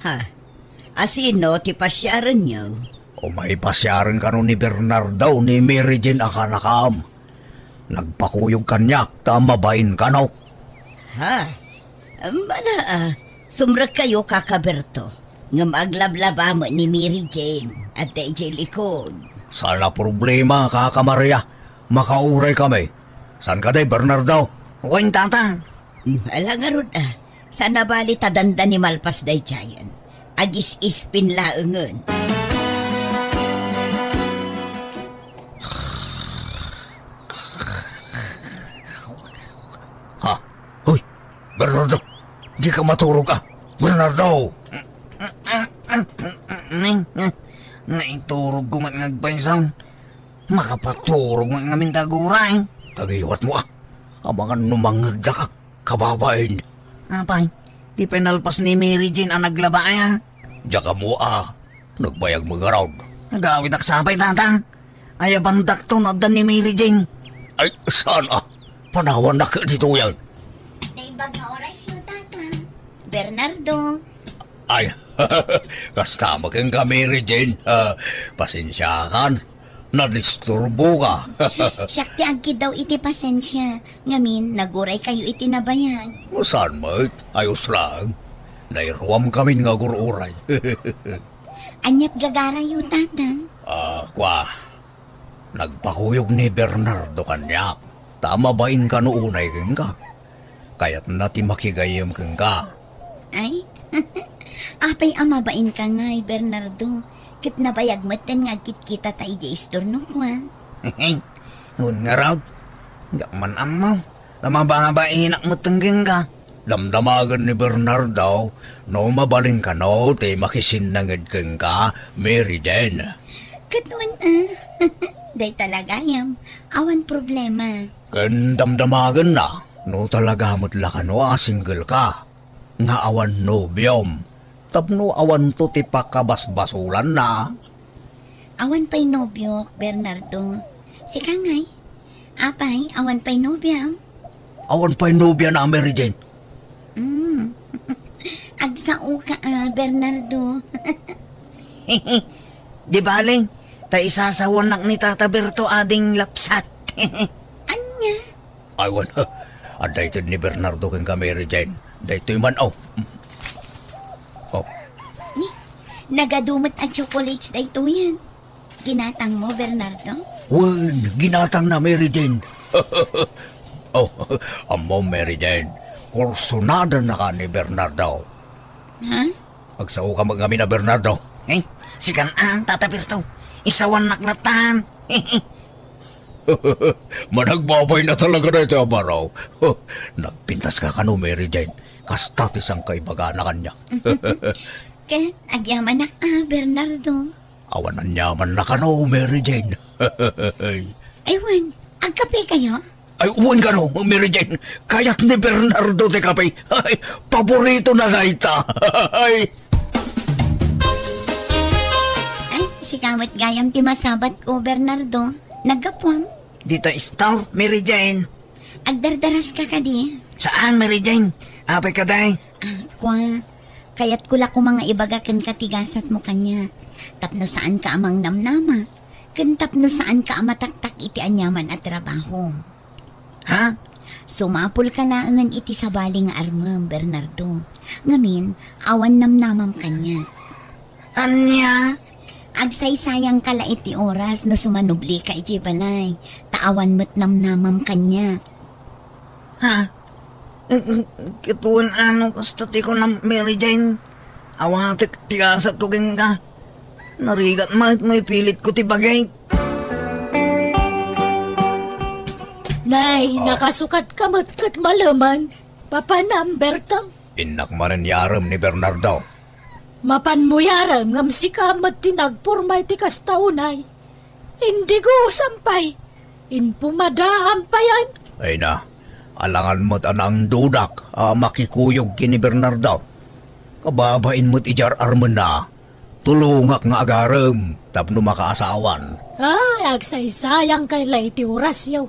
Speaker 3: Ha? Asino ti pasyaran niyo?
Speaker 2: Umay pasyaran ka no ni Bernardo ni Mary Jane akanakam. Nagpakuyog kanyak, tamabain ka no.
Speaker 3: Ha? Bala sumrag kayo kakaberto. Nga maglablaba mo ni Mary Jane at DJ likod.
Speaker 2: Sana problema, Kaka Maria. Makauray kami. San ka day, Bernardo?
Speaker 4: Huwag tata.
Speaker 3: Alangarod sana bali tadanda ni Malpas day Jayan. Agis ispin laungan.
Speaker 2: Ha? Hoy, Bernardo. Di ka maturog ka. Bernardo.
Speaker 4: Naiturog ko man ngagpaisaw. Makapaturog man ngamin taguray.
Speaker 2: Tagiwat mo Abangan numangagda ka. Kababain.
Speaker 4: Apay, di penalpas ni Mary Jane ang naglabaya.
Speaker 2: Diya mo Nagbayag mga round.
Speaker 4: Nagawit aksapay tata. Ay bandak to na ni Mary Jane.
Speaker 2: Ay, saan Panawan na ka dito yan.
Speaker 3: Naibag na oras yung tata. Bernardo.
Speaker 2: Ay, kastama kang ka, Mary Jane. Pasensyakan. Nadisturbo ka.
Speaker 3: Siyakti agkid daw iti pasensya. Ngamin, naguray kayo iti nabayag.
Speaker 2: Saan mo? Ayos lang. Nairuam kami nga gururay.
Speaker 3: Anyat gagara yung tata.
Speaker 2: Kwa. Nagpakuyog ni Bernardo kanyak. Tama bain ka noonay kang ka. Kaya't nati makigayam kang ka.
Speaker 3: Ay, apay amabain ka nga Bernardo. Kit nabayag maten nga kit-kita tayo di istorno ko
Speaker 4: Hey, nun nga raw. Diyak man amaw. Tama ba inak mo tangging ka?
Speaker 2: Damdamagan ni Bernardo, no mabaling ka no, te makisinangad kang ka, Mary Jane.
Speaker 3: Katun day talaga yam. Awan problema.
Speaker 2: Kan damdamagan na, no talaga matla ka no, single ka. Nga awan no biyom. Tapno awan to ti pakabasbasulan na.
Speaker 3: Awan pa'y nobyo, Bernardo. Si Kangay. Apay, awan pa'y nobya.
Speaker 2: Awan pa'y nobya na, Mary Jane.
Speaker 3: Agsao ka, Bernardo.
Speaker 4: Di baling, ta isasawan nak ni Tata Berto ading lapsat.
Speaker 3: Anya?
Speaker 2: Awan, adaytid ni Bernardo kang ka, Mary Jane. Daytoy man, Oh.
Speaker 3: Nagadumot at chocolates day to yan. Ginatang mo, Bernardo?
Speaker 2: Wan, ginatang na, Mary Jane. Amo, Mary Jane. Kursunada na ka ni Bernardo.
Speaker 3: Ha?
Speaker 2: Agsao ka magami na, Bernardo.
Speaker 4: Hey, sikan Tata Berto. Isawan nak natan.
Speaker 2: Managbabay na talaga na ito, Amaraw. Nagpintas ka kano, Mary Jane. Kastatis ang kaibaga na kanya.
Speaker 3: Kat, agyaman na Bernardo.
Speaker 2: Awanan yaman na kano, Mary Jane.
Speaker 3: Ewan, agkape kayo?
Speaker 2: Ay, uwan ka no, Mary Jane. Kaya't ni Bernardo de Cape. Ay, paborito na gaita. Ay,
Speaker 3: Ay, si
Speaker 5: kamot gayam ti masabat ko, Bernardo. Naggapuam.
Speaker 4: Dito istor, Mary Jane.
Speaker 5: Agdardaras ka kadi.
Speaker 4: Saan, Mary Jane? Apay ka day?
Speaker 5: Kwa, kayat kula ko mga ibagakan katigasat mo kanya. Tapno saan ka amang namnama. Kan tapno saan ka amataktak iti anyaman at trabaho.
Speaker 4: Ha?
Speaker 5: Sumapul ka laangan iti sabali nga armam, Bernardo. Ngamin, awan namnamam kanya.
Speaker 4: Anya?
Speaker 5: Agsaysayang kala iti oras no sumanubli ka iti balay. Taawan mo't namnamam kanya.
Speaker 4: Ha? Kituan ano kasta ti ko na Mary Jane. Awatik tigasat ko ka. Narigat may pilit ko ti bagay.
Speaker 1: Nay, nakasukat kamot kat malaman. Papanamber tang.
Speaker 2: Inak maran yaram ni Bernardo.
Speaker 1: Mapan mo yarang ngam si kamat tinagpurmay ti kastaunay. Hindi ko sampay. Inpumadaan pa yan.
Speaker 2: Ay na, alangan mo't anang dudak, makikuyog kini Bernardo. Kababain mo't ijar arman na. Tulungak nga agaram, tapno makaasawan.
Speaker 1: Ay, agsaysayang kay laiti oras yaw.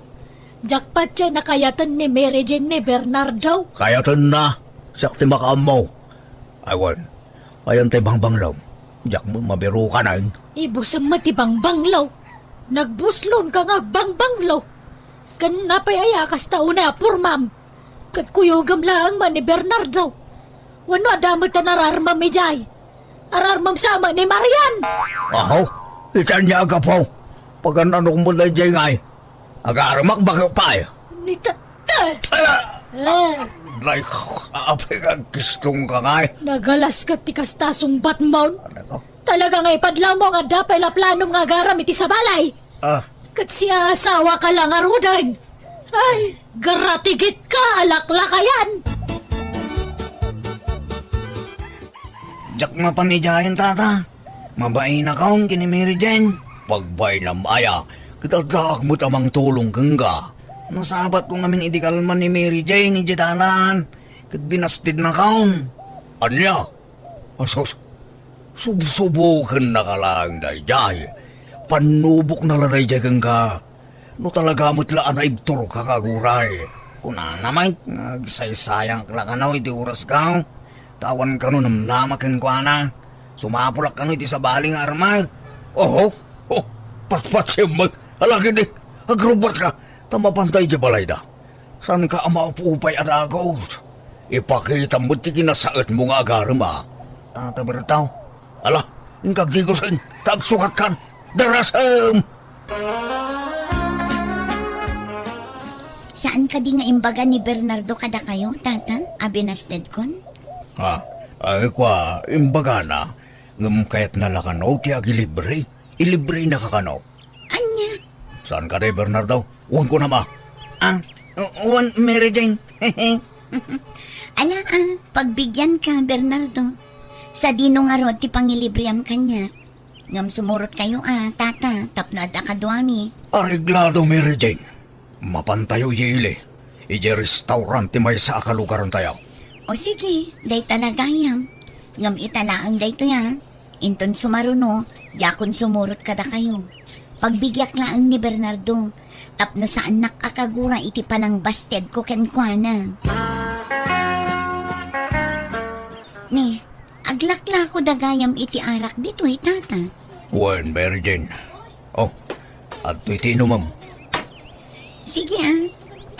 Speaker 1: Jakpat siya nakayatan ni Mary Jane ni Bernardo.
Speaker 2: Kayatan na, sakti makaamaw. Aywan, ayan tay bangbanglaw. Jak mo mabiru ka na.
Speaker 1: Ibusam matibang banglaw. Nagbuslon ka nga bangbanglaw. Kan napay ayakas tao na purmam. Kat kuyogam laang man ni Bernardo. Wano adamot na nararmam mi jay. Ararmam sama ni Marian.
Speaker 2: Aho, itan niya aga po. Pag anong mo na dyan ngay. Agaramak baka pa eh.
Speaker 1: Ni tata.
Speaker 2: Like, apay ka gistong ka ngay.
Speaker 1: Nagalas ka ti kastasong Batman. Talaga nga ipadlaw mo nga dapay la planom nga garam iti sa balay. Kat siya asawa ka lang arudan. Ay, garatigit ka, alaklakayan.
Speaker 4: Jak mapanijayan tata. Mabay na kaon kini Mary Jane.
Speaker 2: Pagbay na maya, kitagak mo tamang tulong kangga.
Speaker 4: Nasabat ko ngamin idikalman ni Mary Jane ni Jadalan. Kat binastid na kaon.
Speaker 2: Anya? Asos, subukan na ka lang, dayjay. Panubok na lang dayjay kangga. No talaga mo't laan na ibtor kakaguray.
Speaker 4: Kuna naman, nagsaysayang klakanaw iti oras ka. Tawan ka no namnamakin ko na. Sumapulak ka no iti sabaling armay.
Speaker 2: Oh, patpat siya mag, alaki di, agrubat ka, tamapantay di balay da. San ka amaupupay at agaw? Ipakita mo ti kinasaot mo nga agaram
Speaker 4: Tata Bertaw.
Speaker 2: Ala, ingkag di ko sin, tagsukat kan, darasam!
Speaker 5: Saan ka di nga imbaga ni Bernardo kada kayo, tata? Abinasted kon?
Speaker 2: Ay kwa, imbaga na, ngam kayat nalakanaw ti agilibre, ilibre na kakanaw.
Speaker 5: Anya?
Speaker 2: Saan ka day, Bernardo? Uwan ko na ma.
Speaker 4: Uwan, Mary Jane.
Speaker 5: Ala pagbigyan ka, Bernardo. Sa dino nga rod ti pangilibriam kanya. Ngam sumurot kayo tata, tapno at akaduami.
Speaker 2: Ariglado, Mary Jane. Mapantayo yili. Ije restaurant ti may sa akalugaran tayo.
Speaker 5: O sige, day talagayam. Ngam italaang day to ya. Inton sumaruno, yakon sumurot kada kayo. Pagbigyak laang ni Bernardo, tapno saan nakakagura iti panang basted ko kenkwana. Ni, aglakla ko dagayam iti arak dito tata.
Speaker 2: Uwan, Mary Jane. Oh, at iti inumam.
Speaker 5: Sige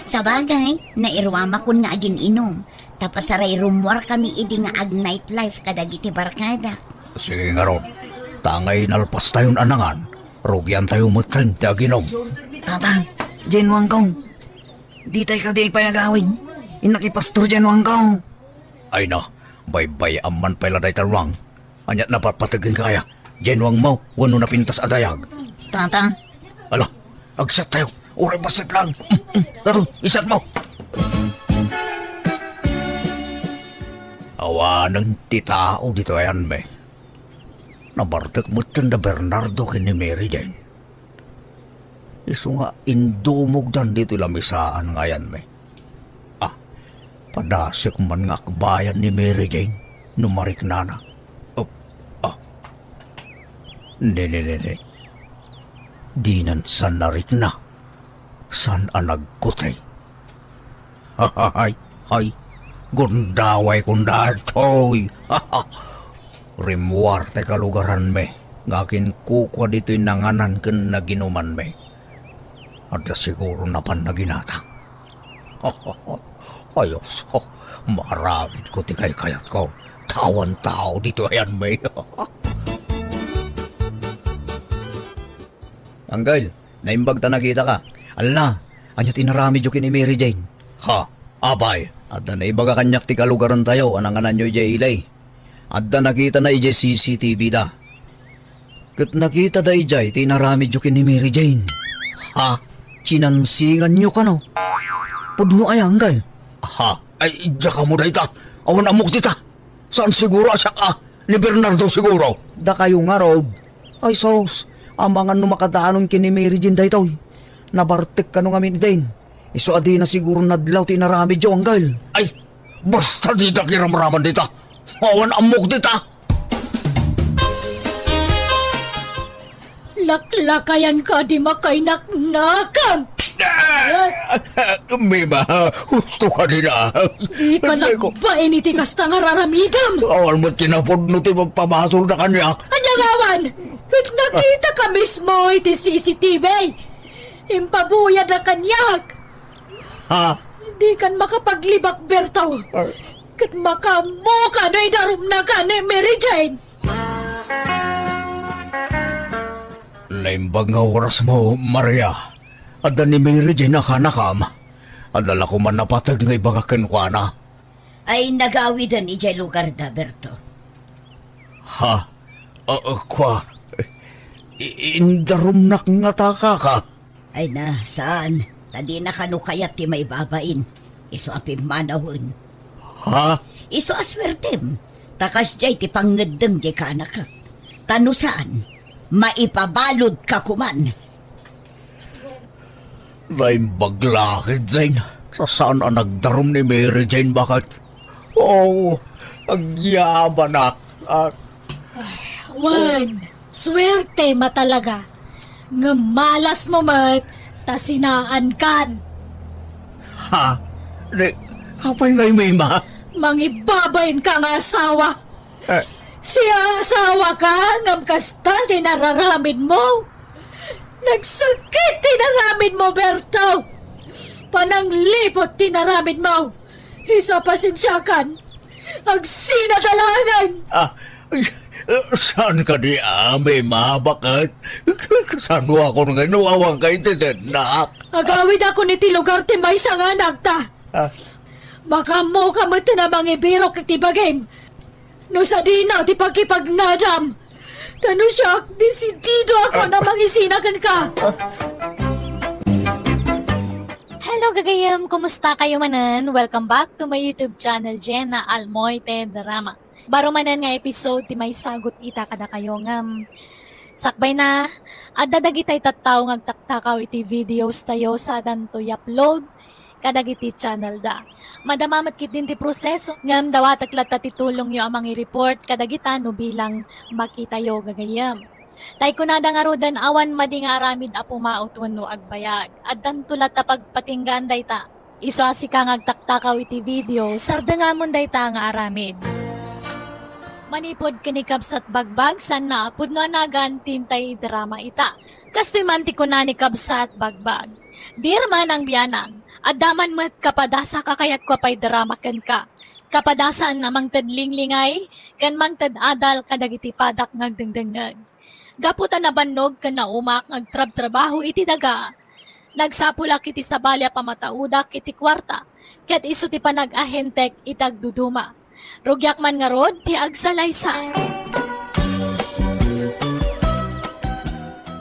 Speaker 5: Sa bagay, nairwama ko nga agin inom. Tapos aray rumwar kami idi nga ag nightlife kadagiti barkada.
Speaker 2: Sige nga ron. Tangay nalpas tayon anangan. Rugyan tayo mutin ti aginom.
Speaker 4: Tata, Jane Wangkong. Di tayo ka di payagawin. Inakipastor Jane Wangkong.
Speaker 2: Ay na, bay-bay aman pala day tarwang. Anyat na papatagin kaya. Jenwang mo, wano na pintas adayag.
Speaker 4: Tata,
Speaker 2: Ala, agsat tayo. Uri basit lang. Laro, isat mo. Awanan ti tao dito ayan me. Nabartek mo na Bernardo kini Mary Jane. Iso nga indumog dan dito lamisaan ngayan me. Padasik man nga akbayan ni Mary Jane. Numarik na na. Hindi. Dinan san narik na. San anagkutay. Hay. Gundaway kundatoy. Rimuarte kalugaran me. Ngakin kukwa dito'y nanganan ken naginuman me. At siguro na pan naginatang. Ayos ko. Maramit ko ti kayat ko. Tawan tao dito ayan me. Anggal, naimbag ta nakita ka. Ala, anya tinarami jo kini Mary Jane. Ha, abay. At na naibaga kanyak ti kalugaran tayo. Anang anan nyo jay ilay. At na nakita na ijay CCTV da. Kat nakita da ijay, tinarami jo kini Mary Jane. Ha, sinansingan nyo ka no? Pudno ay anggal. Ha, ay idya ka mo da ita. Awan amok dita. Saan siguro siya ka? Ni Bernardo siguro. Da kayo nga Rob. Ay sos, ang mga numakadaanon kini Mary Jane da ito'y. Nabartik ka nung amin din. Iso adi na siguro nadlaw tinarami jo anggal. Ay, basta dita kiramraman dita. Awan amok dita.
Speaker 1: Laklakayan ka di makainaknakan.
Speaker 2: Mima, gusto ka nila.
Speaker 1: Di ka lang ba initikas na nga raramidam?
Speaker 2: Awan mo tinapod no ti magpamasol na kanya.
Speaker 1: Anyagawan, kung nakita ka mismo iti CCTV, impabuyad na kanyak.
Speaker 2: Ha?
Speaker 1: Di kan makapaglibak bertaw. Kat makamuka na idarum na ka ni Mary Jane.
Speaker 2: Naimbag nga oras mo, Maria. Ada ni Mary Jane nakanakam. Adala ko man napatag nga ibagakan ko na.
Speaker 3: Ay nagawidan ijay lugar da, Berto.
Speaker 2: Ha? Kwa? Indarum nak nga taka ka.
Speaker 3: Ay na, saan? Tadi na kanukayat ti may babain. Iso apim manawon.
Speaker 2: Ha?
Speaker 3: Iso aswertem. Takas jay ti pangnedeng jay kanaka. Tano saan? Maipabalod ka kuman.
Speaker 2: Naimbag lakid, Zane. Sa saan ang nagdarum ni Mary Jane, bakit? Oh, ang yaman na.
Speaker 1: Wan, swerte matalaga. Nga malas mo mat, tasinaan kan.
Speaker 2: Ha? Apay ngay, Mima?
Speaker 1: Mangibabayin ka nga asawa.
Speaker 2: Eh,
Speaker 1: Siya asawa ka, ngam kasta tinararamid mo. Nagsakit tinaramid mo, Berto. Pananglipot tinaramid mo. Isa pasensyakan. Agsinadalangan.
Speaker 2: Saan ka di Mima? Bakit? Saan mo ako nga nuwawang kay tinanak?
Speaker 1: Agawid ako ni ti lugar ti may sang anak ta. Makamu ka mo na mga ibiro kiti bagim. No sa dina, ti pagkipagnadam. Tano siya, desidido ako na mangisinagan ka. Hello gagayam, kumusta kayo manan? Welcome back to my YouTube channel, Jenna Almoite Drama. Baro manan nga episode, ti may sagot ita kada kayo ngam. Sakbay na, adadagitay tattaw ngagtaktakaw iti videos tayo sa danto i-upload kadagiti channel da. Madamamat kit din ti proseso ngam dawatak latta titulong yo amang i-report kadagita no bilang makita yo gagayam. Tay kunada nga rodan awan madi nga aramid a pumaot wenno agbayag. Addan tulat ta pagpatinggan dayta. Iso asika ngagtaktakaw iti video sardangamon dayta nga aramid. Manipod kanikabsat bagbag san na pudno anagan tintay drama ita. Kastoy man ti kunani kabsat bagbag. Dirman ang biyanang. Adaman mat kapadasa kakayat ko pa'y drama kan ka. Kapadasan namang tadlinglingay, kan mang tadadal kadagiti padak ngagdengdengag. Gaputan na bannog kan na umak ngagtrab-trabaho iti daga. Nagsapulak iti sabalya pamataudak iti kwarta, ket iso ti panag-ahentek itagduduma. Rugyak man nga rod, ti agsalaysa.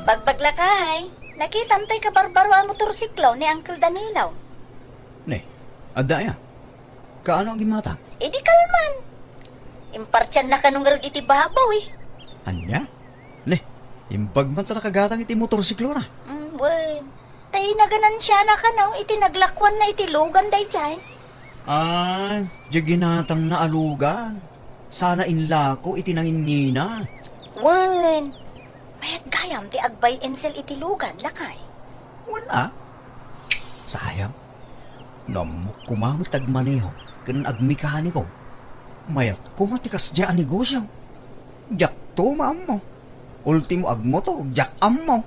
Speaker 3: Pagbaglakay, nakitam tayo kabarbaro ang motorsiklo ni Uncle Danilo.
Speaker 2: Ne, adaya. Kaano ang gimata?
Speaker 3: Di kalman. Impartyan na kanong rod iti babaw eh.
Speaker 2: Anya? Ne, impagmata na kagatang iti motorsiklo na.
Speaker 3: Wen. Tayo na ganan siya na kanaw, iti naglakwan na iti lugan day dyan.
Speaker 2: Di ginatang na alugan. Sana inla ko iti nanginina.
Speaker 3: Wen. Mayat gayam ti agbay ensel iti lugan, lakay.
Speaker 2: Wala. Sayang. Namok kumamatag maniho, kan agmikani ko. Mayat kumatikas dyan negosyo. Jak to, maam mo. Ultimo agmotor, jak am mo.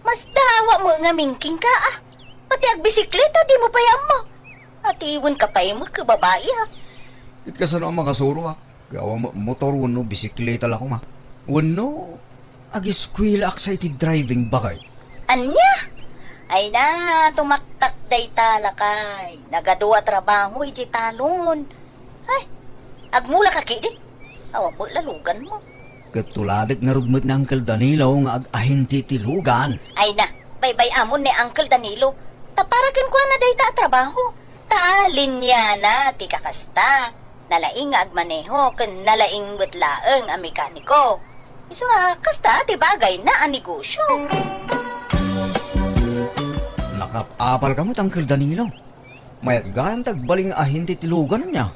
Speaker 3: Mas dawa mo nga mingking ka ah. Pati agbisikleta di mo payam mo. At iwan ka pa yung mga babae ah.
Speaker 2: It ka sana makasuro ha. Gawa mo motor, wano, bisikleta lang ko ma. Wano, ag-eskwela excited driving bagay.
Speaker 3: Anya? Ay na, tumaktak day talakay. Nagaduwa trabaho, iti talon. Ay, agmula ka kidi. Awa mo, lalugan mo.
Speaker 2: Katuladak nga rugmat na Uncle Danilo nga ag-ahin titilugan.
Speaker 3: Ay na, baybay amon ni Uncle Danilo. Taparagan ko na day ta trabaho. Taalin niya na, ti kakasta. Nalaing nga agmaneho, kan nalaing butlaeng ang mekaniko. Iso kasta, ti bagay na ang negosyo.
Speaker 2: Nakapapal ka mo't Uncle Danilo. Mayat gayang tagbaling ahin titilugan niya.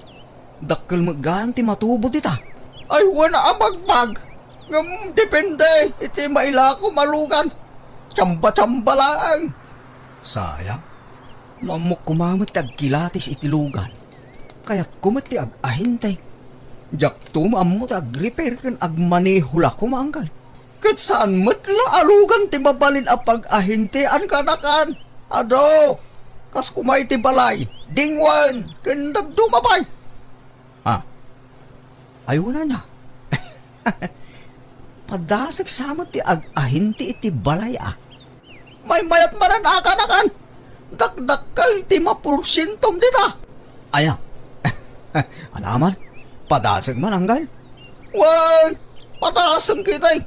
Speaker 2: Dakkel magayang ti matubot ita. Ay, wala ang magbag. Depende. Iti maila ko malugan. Tsamba-tsamba lang. Sayang. Mamok kumamot agkilatis itilugan. Kaya't kumati ag-ahintay. Jak tumamot ag-repair kan agmanihula kumanggal. Kat saan matla alugan ti mabalin apag ahintian kanakan. Ado, kas kumay ti balay. Dingwan, kan dumabay. Ah, ayaw na na. Padasag sama ti ag-ahinti iti balay ah. May mayat maran akanakan. Dakdakal ti mapursintom dita. Ayaw. Alaman, padasag man hanggan. Wan, padasag kita'y.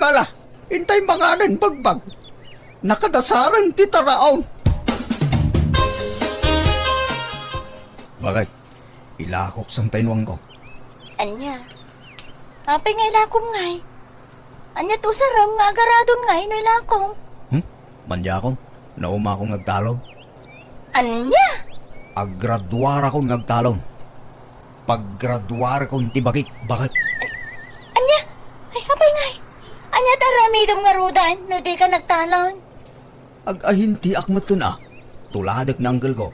Speaker 2: Mala, hintay manganan bagbag. Nakadasaran ti taraon. Bagay, ilakop sang tainwang ko.
Speaker 3: Anya, apay nga ilakom ngay. Anya to saram nga agaradon ngay no ilakom.
Speaker 2: Manja akong, nauma akong nagtalog.
Speaker 3: Anya?
Speaker 2: Aggraduar akong nagtalon. Paggraduar akong tibagik, bakit?
Speaker 3: Anya? Ay, apay ngay. Anya taramidom nga rudan no di ka nagtalon.
Speaker 2: Ag-ahinti akmat na. Tuladak na anggal ko.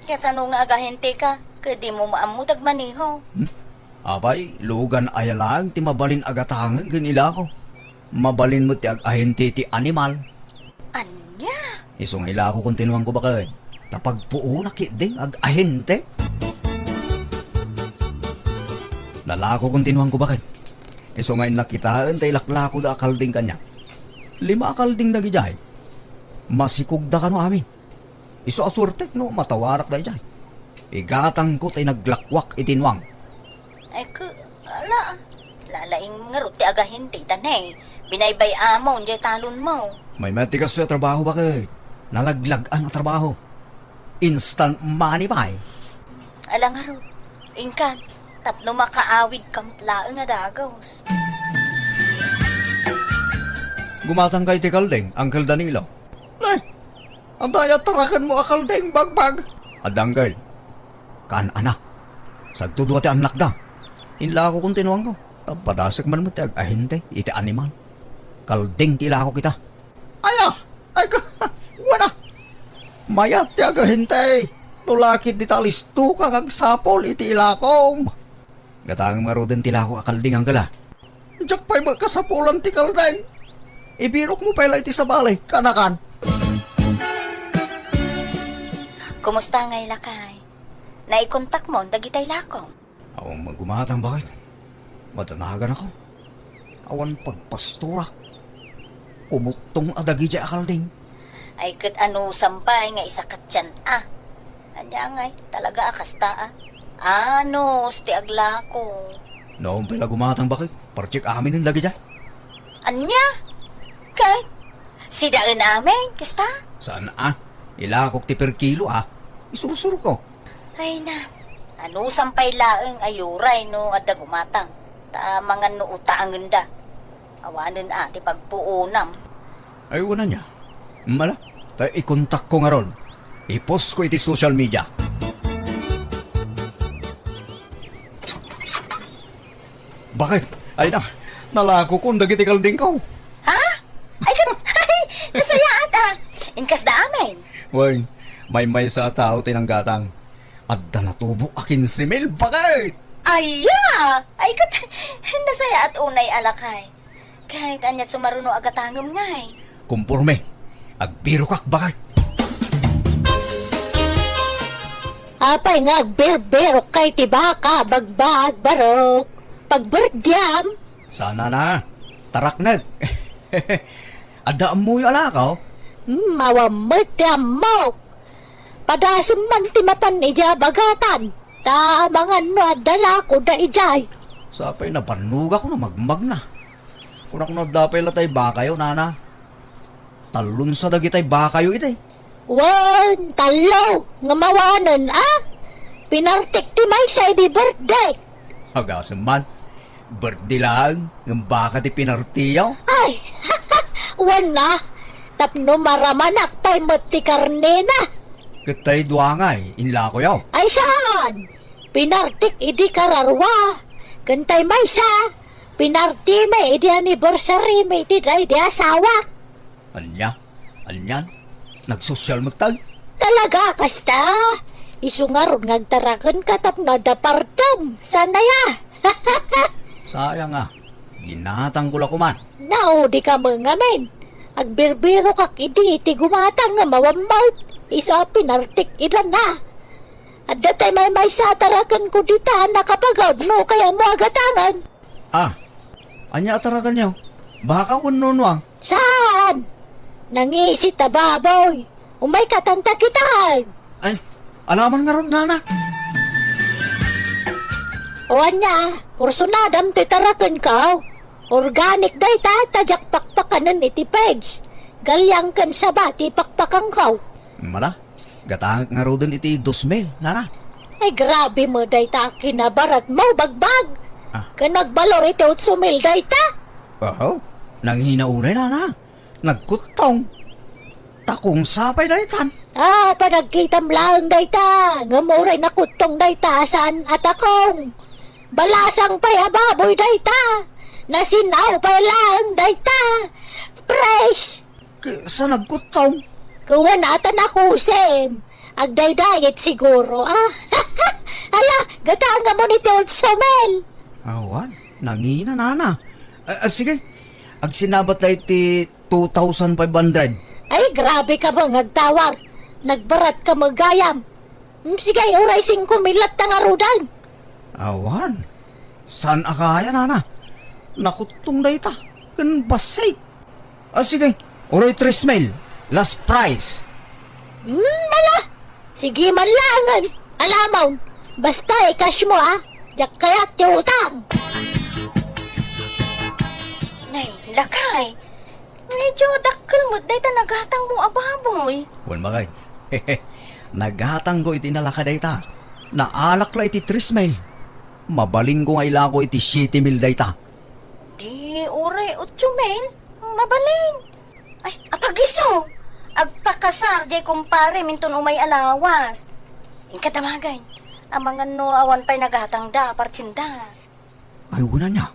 Speaker 3: Kesa no nga agahente ka, kadi mo maamutag maniho.
Speaker 2: Abay, lugan ayalang ti mabalin agatangan ganila ko. Mabalin mo ti ag-ahinti ti animal.
Speaker 3: Anya?
Speaker 2: Isong ila ko kung tinuang ko bakit. Tapagpuo na ding ag-ahinte. Lalako kung tinuang ko bakit. Iso ngayon nakitaan tay laklako da akalding kanya. 5 akalding na gijay. Masikog da ka no amin. Iso asurte no matawarak da ijay. Igatang ko tay naglakwak itinwang.
Speaker 3: Ay ala. Lalaing nga ruti agahente tanay. Binaybay amon jay talon mo.
Speaker 2: May matikas sa trabaho bakit. Nalaglagan ang trabaho. Instant money ba eh?
Speaker 3: Alang nga ro. Ingkan. Tapno makaawid kang tlaang nga dagos.
Speaker 2: Gumatang kay ti Kaldeng, Uncle Danilo. Nay, ang daya tarakan mo akaldeng bagbag. Adang girl, kaan anak. Sagtudwa ti anak da. Inla ako kung tinuang ko. Padasag man mo ti ag-ahinte, iti animal. Kaldeng ti ila ko kita. Ay ka, wala. Mayat ti ag-ahinte. Nulakit di talisto kang agsapol iti ilakom. Gatang maroden ti lako akaldeng ang gala. Diyak pa'y magkasapulan ti Kaldeng. Ibirok mo pala iti sa balay, kanakan.
Speaker 3: Kumusta ngay lakay? Naikontak mo, dagitay lakong.
Speaker 2: Awang magumatang bakit? Matanagan ako. Awan pagpastura. Umutong adagi dya akalding.
Speaker 3: Ay kat ano sampay nga isa katyan ah. Anya ngay, talaga akasta ah. Ano, sti aglako.
Speaker 2: Noong pala gumatang bakit? Parchik amin ang dagi dya.
Speaker 3: Anya? Kahit, si daan namin, kasta?
Speaker 2: Saan ah? Ilakok ti per kilo ah. Isusuro ko.
Speaker 3: Ay na, ano sampay laeng ayuray no adda gumatang. Ta mga no uta ang ganda. Awanan ati pagpuunam.
Speaker 2: Ay wala niya. Mala, tayo ikontak ko nga ron. I-post ko iti social media. Bakit? Ay na, Nalako ko, dagitikal din ko.
Speaker 3: Ha? Ay, ay, nasayaat ah. Inkas da amin.
Speaker 2: Wen, may sa tao tinanggatang. Adda natubo akin si Mel, bakit?
Speaker 3: Aya! Ay, nasayaat unay alakay. Kahit anya sumaruno agatangam ngay.
Speaker 2: Kumpurme, agbiro kak bakit?
Speaker 1: Apay nga agberberok kay tibaka, bagbag, barok. Pagberdyam,
Speaker 2: Sana na, taraknag. Adda mo yung alakaw?
Speaker 1: mawamagdyam mo. Padasam man timapan ija bagatan. Tamangan no adala ko da ijay.
Speaker 2: Sapay na panuga ko na magmag na. Kung ako nadapay latay bakayo, nana. Talon sa dagitay bakayo itay.
Speaker 1: Wan, talo, nga mawanan ah. Pinartik ti may sa di birthday.
Speaker 2: Hagasam man, birthday lang, ng baka ti pinartiyaw.
Speaker 1: Ay, wan na. Tapno maramanak pa'y mati karne na.
Speaker 2: Kitay duangay, inla ko yaw.
Speaker 1: Ay saan? Pinartik idi kararwa. Kantay may sa. Pinarti may idi anniversary may tiday di asawa.
Speaker 2: Anyan, nagsosyal magtag.
Speaker 1: Talaga kasta. Isungaron ngagtarakan katap na dapartam. Sana ya.
Speaker 2: Sayang nga, ginatang ko ko man.
Speaker 1: Nao di ka mangamin. Agbirbiro kak idi iti gumatang nga mawamalt. Isa pinartik ilan na. At datay may sa tarakan ko dita nakapagod no kaya mo agatangan.
Speaker 2: Anya ataragan niyo, baka ununwang.
Speaker 1: Saan? Nangisit na baboy. Umay katanta kitaan.
Speaker 2: Ay, alaman nga ron, nana.
Speaker 1: O anya, kursunadam ti tarakan ka. Organic day tajak pakpakanan iti page. Galyang kan sabati pakpakang kaw.
Speaker 2: Mala, gatang nga ro din iti 2,000, nana.
Speaker 1: Ay grabe mo day ta kinabarat mo bagbag. Kan nagbalor iti 8,000 day ta.
Speaker 2: Oo, nang hinaunay, nana. Nagkutong. Takong sapay daytan.
Speaker 1: Panagkitam lang day ta. Ngamuray nakutong day ta saan at akong. Balasang pa'y ababoy day ta. Nasinaw pa lang day ta. Fresh.
Speaker 2: Sa nagkutong.
Speaker 1: Kuha natan ako, Sem. Agday-diet siguro, ah. Ala, gatanga mo ni Teod Somel.
Speaker 2: Awan, nangina, nana. Sige, agsinabat na iti 2,500.
Speaker 1: Ay, grabe ka ba ngagtawar. Nagbarat ka magayam. Sige, oray 5 milat na nga rudan.
Speaker 2: Awan, saan akaya, nana? Nakutong na ita. Kan basay. Sige, oray 3,000. Last price.
Speaker 1: Mala. Sige man langan. Alamaw, basta cash mo, ah. Diyak kaya tiutang.
Speaker 3: Nay, lakay. Medyo dakkel mo day ta naghatang mo ababoy.
Speaker 2: Wan bagay. Naghatang ko iti nalakaday ta. Naalak la iti 3,000. Mabaling ko nga ila ko iti 7,000 dayta.
Speaker 3: Di, ore, 8,000. Mabaling. Ay, apagiso. Agpakasar, di kumpare, minton umay alawas. Inkadamagay. Ang mga no awan pa'y naghatang da, partsinda.
Speaker 2: Ayaw na niya.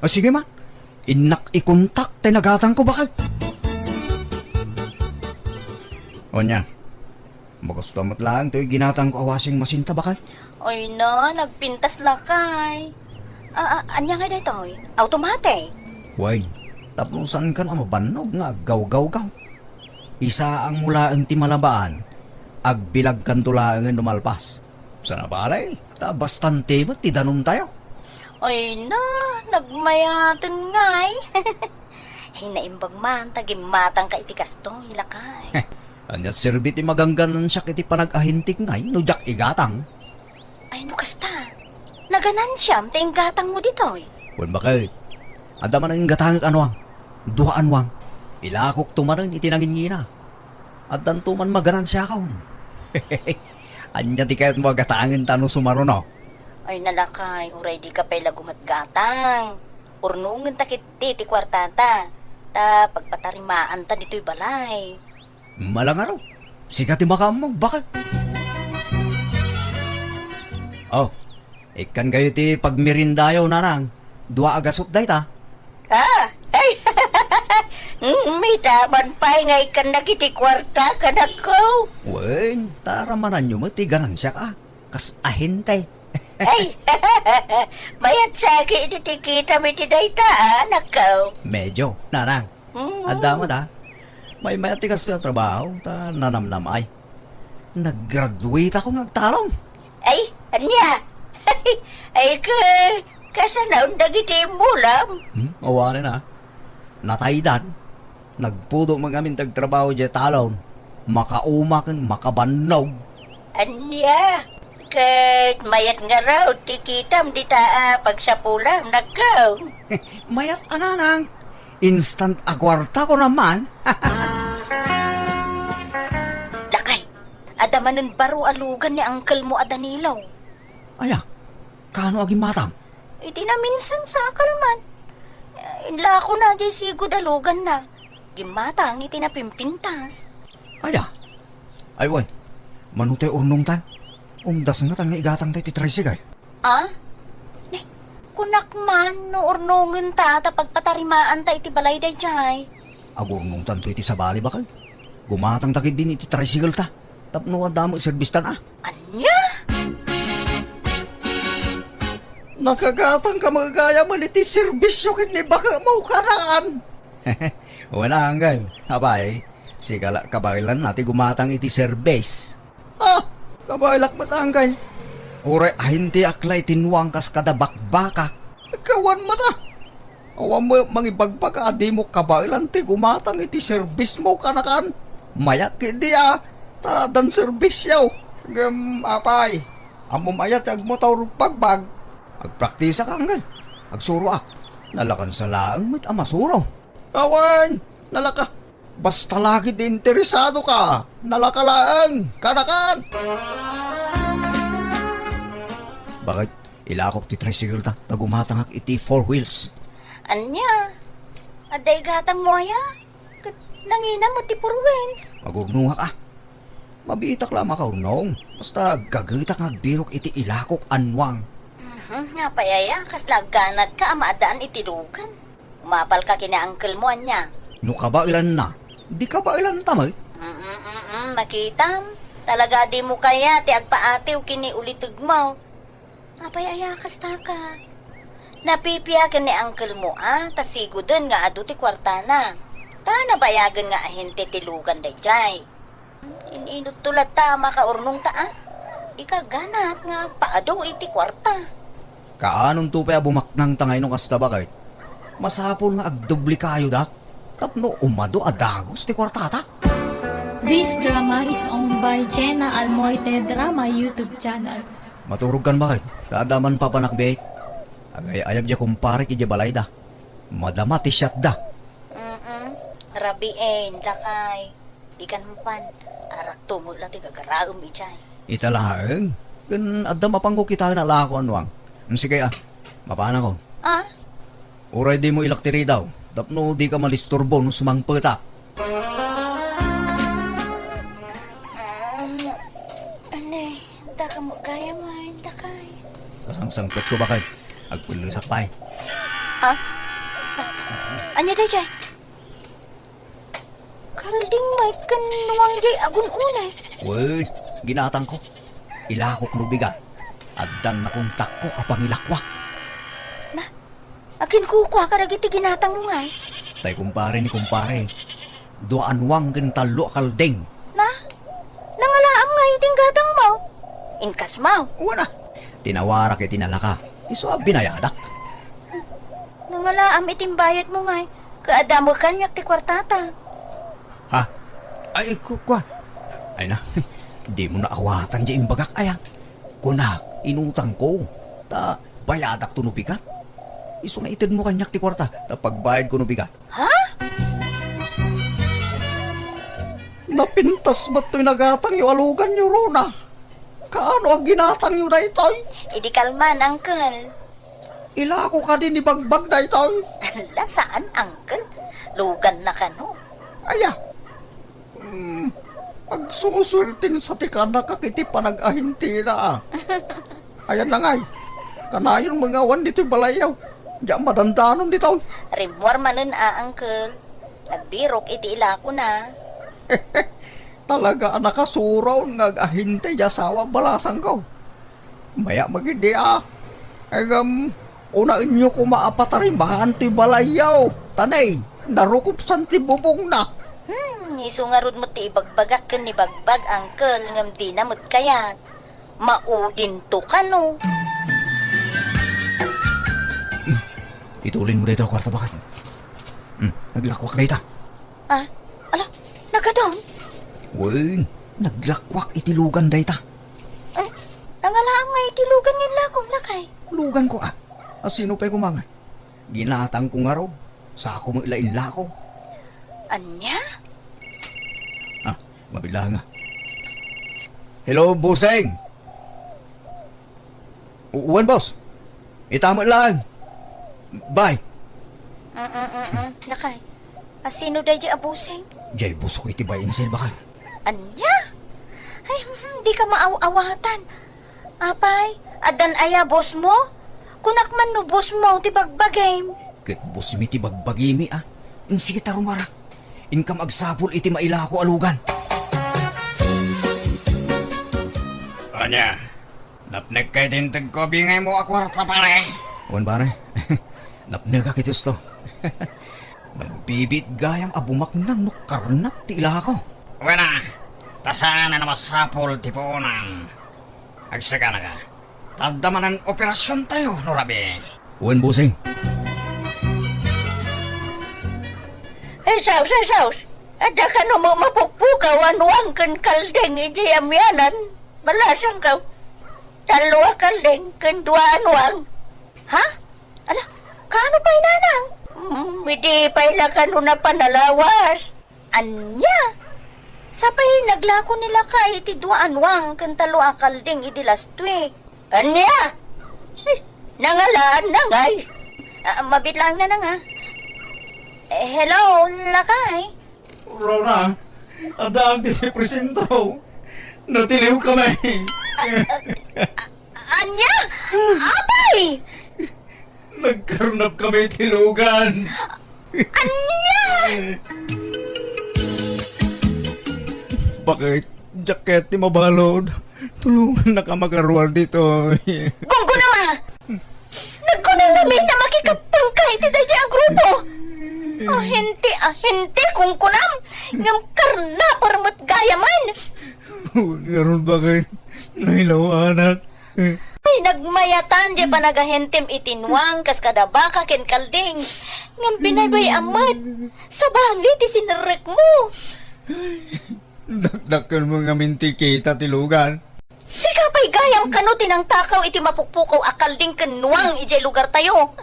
Speaker 2: Sige man. Inak ikontak tayo nagatang ko bakit? O niya. Magustamat lang ito'y ginatang ko awasing masinta bakit?
Speaker 3: Oy na, nagpintas lakay. Anya nga dito, automate.
Speaker 2: Why? Tapos saan ka na mabanog nga gaw-gaw-gaw? Isa ang mula ang timalabaan. Agbilag kantula ang numalpas. Sana balay? Ta bastante mo, tidanong tayo.
Speaker 3: Oy na, nagmayatan ngay. Hinaimbag man, tagimatang ka itikas to, hilakay.
Speaker 2: Anya sirbiti magangganan siya kiti panag-ahintik ngay, no jak igatang.
Speaker 3: Ay, no kasta. Naganan siyam, taing gatang mo dito.
Speaker 2: Kung bakit? Ada man ang gatang anwang. Duhaan wang. Ilakok tumaran itinangin at danto man magaran siya kaon. Anya ti kaya't mo gatangan tanong sumaruno.
Speaker 3: Ay nalakay, uray di ka pala gumatgatang. Urnungan takit ti kwartata. Ta pagpatarimaan ta dito'y balay.
Speaker 2: Malang araw. Sigat ti makam mo, bakit? Oh, ikan kayo ti pagmirindayaw nanang. Dua agasot day ta.
Speaker 3: Ah, ay, may taman pa ngay kan nakiti kwarta ka na ko.
Speaker 2: Wen, taramanan nyo matiganan siya ka. Kas ahintay.
Speaker 3: Ay, mayat sagi ititikita mi tidayta, anak ko.
Speaker 2: Medyo, narang. Adama ta. May matigas na trabaho, ta nanamnamay. Nag-graduate ako nagtalong.
Speaker 3: Ay, anya? Ay, kasanaon dagiti mulam.
Speaker 2: Awarin na. Nataydan. Nagpudo magamin tagtrabaho dyan talon. Makaumakan, makabannog.
Speaker 3: Anya? Kat mayat nga raw, tikitam di taa pagsapulam, nagkaw.
Speaker 2: Mayat ananang. Instant akwarta ko naman.
Speaker 3: Lakay, adamanan baro alugan ni Uncle mo adanilaw.
Speaker 2: Aya, kano aging matang?
Speaker 3: Iti na minsan sa akalman. Inla ko na di sigod alugan na. Gimatang iti na pimpintas.
Speaker 2: Aya. Ay, way. Manutay urnong tan. Umdas nga tang igatang tayo titrisigay.
Speaker 3: Ah? Ne, kunak man no ornongan ta pagpatarimaan ta iti balay day jay.
Speaker 2: Agurnong tan to iti sabali bakal. Gumatang takid din iti tricycle ta. Tapno adamo service tan ah.
Speaker 3: Anya?
Speaker 2: Nakagatang ka magagaya man iti serbisyo kini baka mau karaan. Wala hanggang. Abay, sigala kabailan natin gumatang iti service. Ah, kabailak matanggal. Ure ahinti aklay tinwang kas kada bakbaka. Kawan mo na. Awan mo mangibagpaka adi mo kabailan ti gumatang iti service mo kanakan. Mayat kidi ah. Tadan service yaw. Apay. Amo mayat agmotor pagbag. Agpraktisa ka hanggang. Agsuro ah. Nalakan sa laang mit amasuro. Awan, nalaka. Basta lagi di interesado ka. Nalaka laang. Kanakan. Bakit? Ilakok ti tricycle ta. Tagumatangak iti 4 wheels.
Speaker 3: Anya? Aday gatang mo ya? Nangina mo ti purwens.
Speaker 2: Magurnungak ah. Mabitak lang makaurnong. Basta gagita nga birok iti ilakok anwang.
Speaker 3: Nga payaya, kas laganat ka amaadaan iti lugan. Umapal ka kina uncle mo anya.
Speaker 2: No kabailan na. Di kabailan tamay.
Speaker 3: Makitam. Talaga di mo kaya ti agpaatiw kini ulitug mo. Apayaya kas ta ka. Napipiya ka ni uncle mo tasigo dun nga adu ti kwartana. Ta nabayagan nga ahente ti lugan day jay. Ininot tulad ta makaurnong ta Ikaganat nga paado iti kwarta.
Speaker 2: Kaanong tupay bumaknang tangay no kasta bakit? Masapol nga agdubli kayo dak. Tapno umado adagos ti kwartata.
Speaker 1: This drama is owned by Jenna Almoite Drama YouTube channel.
Speaker 2: Maturog kan bakit? Dadaman pa panakbet. Agay ayab diya kumpare ki balay da. Madama ti shot da.
Speaker 3: Rabiin, lakay. Di kan pan. Arak tumula ti gagaraom ijay.
Speaker 2: Italaang. Kan adda mapangko kita na lako anwang. Sige mapana ko. Uray di mo ilaktiri daw. Tapno di ka malisturbo no sumangpeta.
Speaker 3: Anay, ka mo kaya man, dakay.
Speaker 2: Kasangsangpet ko bakit? Agpulisak pa eh.
Speaker 3: Anya day jay? Kalding may kanuwang jay agun unay.
Speaker 2: Wait, ginatang ko. Ilakok no biga. Addan na kong takko apang ilakwak.
Speaker 3: Akin kukwa ka dagiti ginatang mo ngay.
Speaker 2: Tay kumpare ni kumpare. Duanwang gintalo kalding.
Speaker 3: Nangalaam nga iting gatang mo. Inkas mo.
Speaker 2: Wala. Tinawara kay tinalaka. Iso binayadak.
Speaker 3: Nangalaam iting bayad mo ngay. Kaadamo kanyak ti kwartata.
Speaker 2: Ha? Ay, kukwa. Ay na, di mo na awatan di imbagak aya. Kunak, inutang ko. Ta, bayadak to nubigat. Iso nga itid mo kanyak ti kwarta. Ta pagbayad ko nubigat.
Speaker 3: Ha?
Speaker 2: Napintas ba't to'y nagatang yung alugan nyo, Rona? Kaano ang ginatang nyo na ito'y?
Speaker 3: Idi kalman, uncle.
Speaker 2: Ilako ka din ibagbag na ito'y.
Speaker 3: Ala, saan, uncle? Lugan na ka, no?
Speaker 2: Aya. Pagsusurtin sa tikana kakiti panag-ahinti na. Ayan na ngay. Kanayon mga wan dito'y balayaw. Diyan madandanon dito.
Speaker 3: Rimwar manen Uncle. Nagbirok iti ila ko na.
Speaker 2: Talaga nakasuraw ngagahinte ya sawa balasan ko. Maya magindi Agam, una inyo ko maapatarimahan ti balayaw. Tanay, narukupsan ti bubong na.
Speaker 3: Isungarod mo ti ibagbagak ken ni bagbag, Uncle. Ngam di namot kayat. Maudin to ka no.
Speaker 2: Itulin mo dito, kwarta bakit? Naglakwak na ita.
Speaker 3: Ala, nagadong.
Speaker 2: Uy, naglakwak itilugan da ita.
Speaker 3: Nangalaang may tilugan nila kong lakay.
Speaker 2: Lugan ko Sino pa'y kumangay? Ginatang ko nga raw. Sa ako mo ilain ko.
Speaker 3: Anya?
Speaker 2: Mabila nga. Hello, Buseng! Uwan, boss. Itama lang. Bye.
Speaker 3: Lakay. Sino day di abusing?
Speaker 2: Jay, buso ko itibayin sil bakal.
Speaker 3: Anya? Ay, di ka maaw-awatan. Apay, adan aya boss mo? Kunak man no boss mo, ti bagbagay.
Speaker 2: Ket bus mi ti bagbagimi Sige tarumara. Inkam agsapol iti maila ko alugan.
Speaker 4: Anya, napnag kay din tagkobingay mo akwarta pare.
Speaker 2: Uwan pare, napnaga kitos to. Magbibit gayam abumak na no karnap ti ila ko.
Speaker 4: Wala, tasana na masapol ti puunang. Agsaga na ka. Taddaman ang operasyon tayo, no Rabi.
Speaker 2: Uwan, Buseng.
Speaker 3: Saus. Ada ka no mo mapukpukaw anuang kan kaldeng iti amyanan. Balasang ka. Dalawa kaldeng kan dua anuang. Ha? Ala, kano pa'y nanang? Hindi pa'y lakano na panalawas. Anya? Sapay naglako nila ka iti dua anuang kan talo kaldeng iti last week. Anya? Nangalaan nangay. Mabitlang na nga. Hello, lakay.
Speaker 2: Rona, adang ti si Presento. Natiliw kami.
Speaker 3: Anya? Abay!
Speaker 2: Nagkarnap kami tilugan.
Speaker 3: Anya!
Speaker 2: Bakit? Jacket ni mabalod. Tulungan na ka magaruar dito.
Speaker 3: Gunggo naman! Nagkunang namin na makikapangkay ti dadya ang grupo. Hindi kung kunam. Ngam karna parmat gayaman.
Speaker 2: Ganon bakit? Nailaw anak.
Speaker 3: Ay, nagmayatan di pa nagahentem itinwang kas kada baka ken kalding. Ngam pinaybay amat. Sa bali ti sinarek mo.
Speaker 2: Dakdakan mo nga minti kita tilugan.
Speaker 3: Sikapay gayam kano tinang takaw iti mapukpukaw akalding kenwang ijay lugar tayo.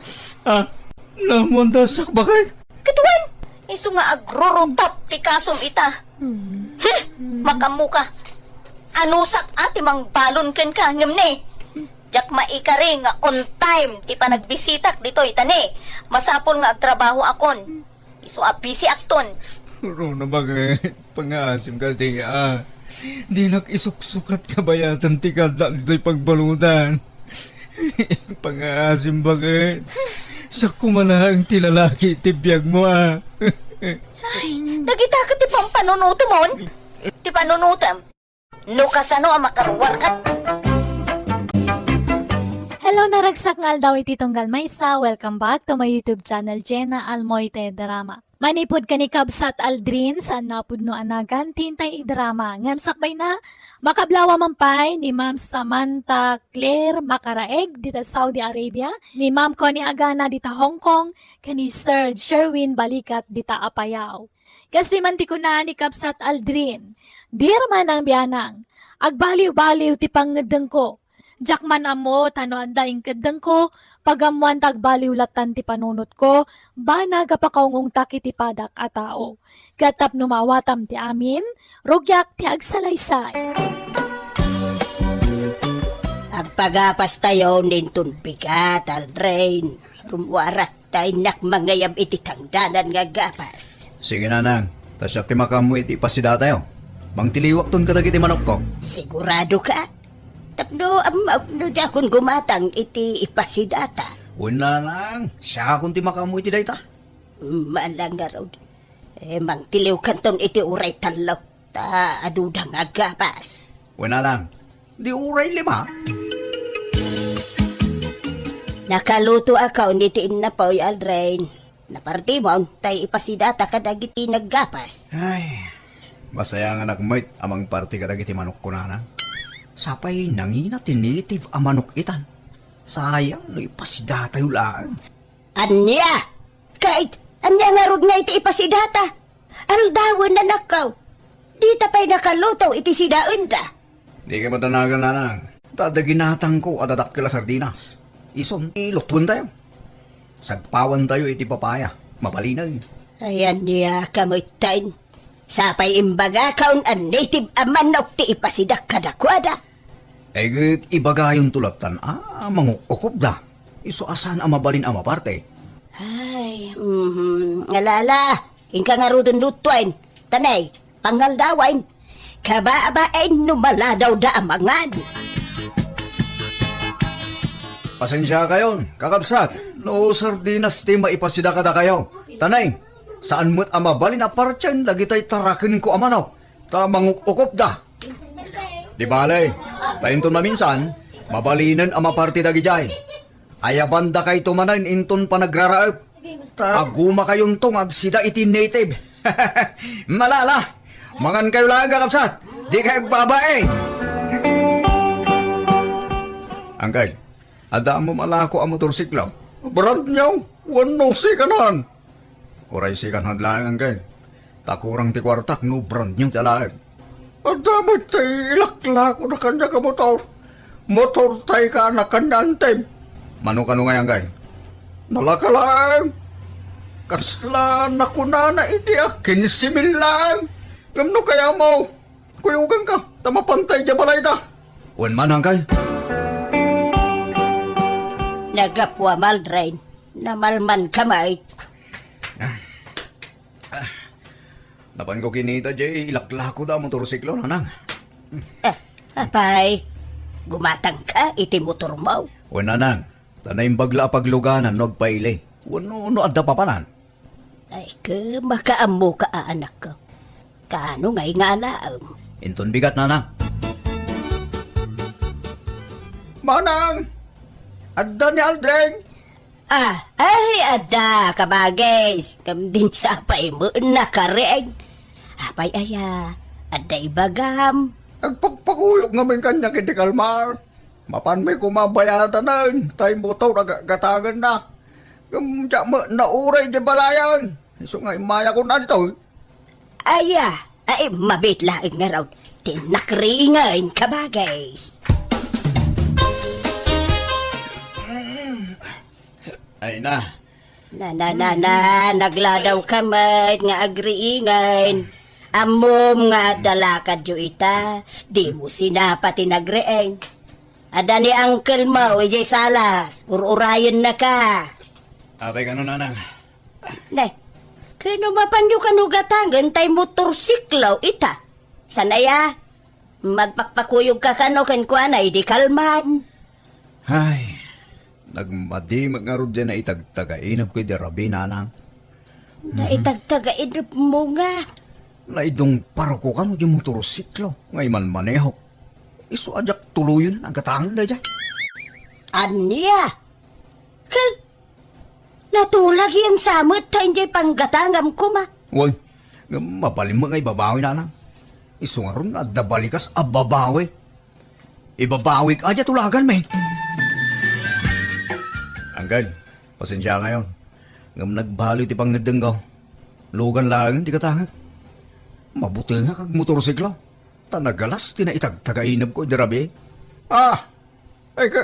Speaker 2: Namuntasak bakit?
Speaker 3: Katuan, iso nga agrorotap ti kasom ita. Makamuka. Anusak ati mang balon ken ka ngem ne. Jak maikari nga on time ti panagbisitak dito itani. Masapol nga agtrabaho akon. Iso busy akton.
Speaker 2: Rona bakit? Pangasim ka siya. Di nakisuksukat ka bayatan ti kada dito'y pagbalutan. Pangasim bakit? Sa kumanahang ti lalaki ti biyag mo
Speaker 3: Ay, nagita ka ti pampanunuto mon. Ti panunutam. No kasano ang makaruwar ka.
Speaker 1: Hello, naragsak ngal daw iti tunggal maysa. Welcome back to my YouTube channel, Jenna Almoite Drama. Manipod ka ni Kabsat Aldrin sa napud no anagan tintay idrama. Ngam sakbay na makablawa mampay ni Ma'am Samantha Claire Makaraeg dita Saudi Arabia, ni Ma'am Connie Agana dita Hong Kong, kani Sir Sherwin Balikat dita Apayao. Kasi man ti ko na ni Kabsat Aldrin, dir man ang biyanang, agbaliw-baliw ti pangedeng ko. Jakman amo tano andaing kedeng ko, pagamuan tagbaliw latan ti panunot ko, bana gapakaungong takiti padak a tao. Gatap numawatam ti amin, rugyak ti agsalaysay.
Speaker 3: Agpagapas tayo nintun bigat, Aldrin. Rumwarak tayo nakmangayam iti tangdanan nga gapas.
Speaker 2: Sige nanang, tasyak ti makamu iti pasida tayo. Bang tiliwak ton katagiti manok ko.
Speaker 3: Sigurado ka? Tapno, no di akong gumatang iti ipasidata.
Speaker 2: Una lang, siya kung ti makamoy ti dayta.
Speaker 3: Malang nga raw. Mang tiliw kanton iti uray tanlaw. Ta adudang agapas.
Speaker 2: Una lang, di uray lima.
Speaker 3: Nakaluto akaw nitiin na po Aldrain. Naparti mo, tay ipasidata kadagiti naggapas.
Speaker 2: Ay, masaya nga nagmait amang party kadagiti manok ko na. Sapay nangina tinitive ang manok itan. Sayang no ipasidata yung laan.
Speaker 3: Anya! Kahit, anya nga rod nga iti ipasidata. Aldawan na nakaw. Di tapay nakalutaw iti sidaon ta.
Speaker 2: Di ka matanagan na lang. Tadaginatang ko at adakila sardinas. Ison, ilotwan tayo. Sagpawan tayo iti papaya. Mabalinag.
Speaker 3: Ayan niya kamutain. Sapay imbaga kaun an native amanok ti ipasidak kadakwada.
Speaker 2: Egit ibagayon tulatan, mangukukop da. Iso asan ang mabalin ang maparte.
Speaker 3: Ay, alala. Ingka nga rudon lutwain. Tanay, pangaldawain. Kabaabain numaladaw da amangan.
Speaker 2: Pasensya kayon, kakabsat. No sardinas ti maipasida kada kayo. Tanay, saan mo't ang mabalin na partyan lagi tayo tarakin ko amanok. Ta mangukukop da. Di balay, tainton maminsan, mabalinan ang maparti dagi jay. Ayabanda kay tumanan inton panagraraap. Aguma kayong tong agsida iti native. Malala, mangan kayo lang kakapsat. Di kayo babae. Angkay, ada mo malako ang motorsiklo. Brand niyaw, wano sikanan. Uray sikanan lang angkay. Takurang ti kwartak no brand niyaw talaga. Adamot tayo ilakla ko na kanya ka motor. Motor tayo ka na kandantem. Mano-kano nga yan kay? Nalakalang. Kasla na kuna na iti akin simil lang. Gamno kaya mo. Kuyugan ka. Tamapantay dya balay da. Uwan man hangkay.
Speaker 3: Nagapwa maldrain. Namalman kamay.
Speaker 2: Napan ko kinita jay ilakla ko da motorsiklo nanang.
Speaker 3: Apay, gumatang ka iti motor mo.
Speaker 2: Uwan nanang. Tanay bagla pagluganan nagpaili. Wano adda papanan.
Speaker 3: Ay ka, makaammo ka anak ko. Kaano nga'y nga laam?
Speaker 2: Inton bigat nanang. Manang! Adda ni Aldreng!
Speaker 3: Ay, ada, kabagis. Kam din sapay mo nakareng. Apay aya, ada ibagam.
Speaker 2: Nagpagpakuyok ngamin kanya kiti Kalmar. Mapan may kumabayatan na. Tayo mo ito nagkatagan na. Kamdya mo nauray di balayan. So nga imaya ko na dito.
Speaker 3: Aya, ay mabitlaing nga raw. Tinakringan, kabagis.
Speaker 2: Ay na.
Speaker 3: Nagladaw kamay nga agriingan. Amom nga dalakad yu ita, di mo sinapati nagreeng. Ada ni uncle mo, ijay salas, ururayan na ka.
Speaker 2: Abay gano'n nanang.
Speaker 3: Ne, kano mapanyo kanugatangan tay motorsiklaw ita. Sanaya, magpakpakuyog ka kano kankuanay di kalman.
Speaker 2: Ay, nagmadimag nga rin dyan na itagtagainap ko di rabi nanang.
Speaker 3: Naitagtagainap mo nga.
Speaker 2: Naidong paro ko kano di motorsiklo. Ngay man maneho. Iso ajak tuluyon ang katangan da dyan.
Speaker 3: Anya? Natulag yung samot ta hindi panggatangam ko ma.
Speaker 2: Uy, mapalim mo ngay babawi nanang. Iso nga rin adda balikas ababawi. Ibabawi ka aja tulagan may. Anggal, pasensya ngayon. Ngam nagbali ti pang nagdenggaw. Lugan lang, di katangan. Mabuti nga kag motorsiklo. Tanagalas, tinaitagtagainab ko, dirabi. Ay ka,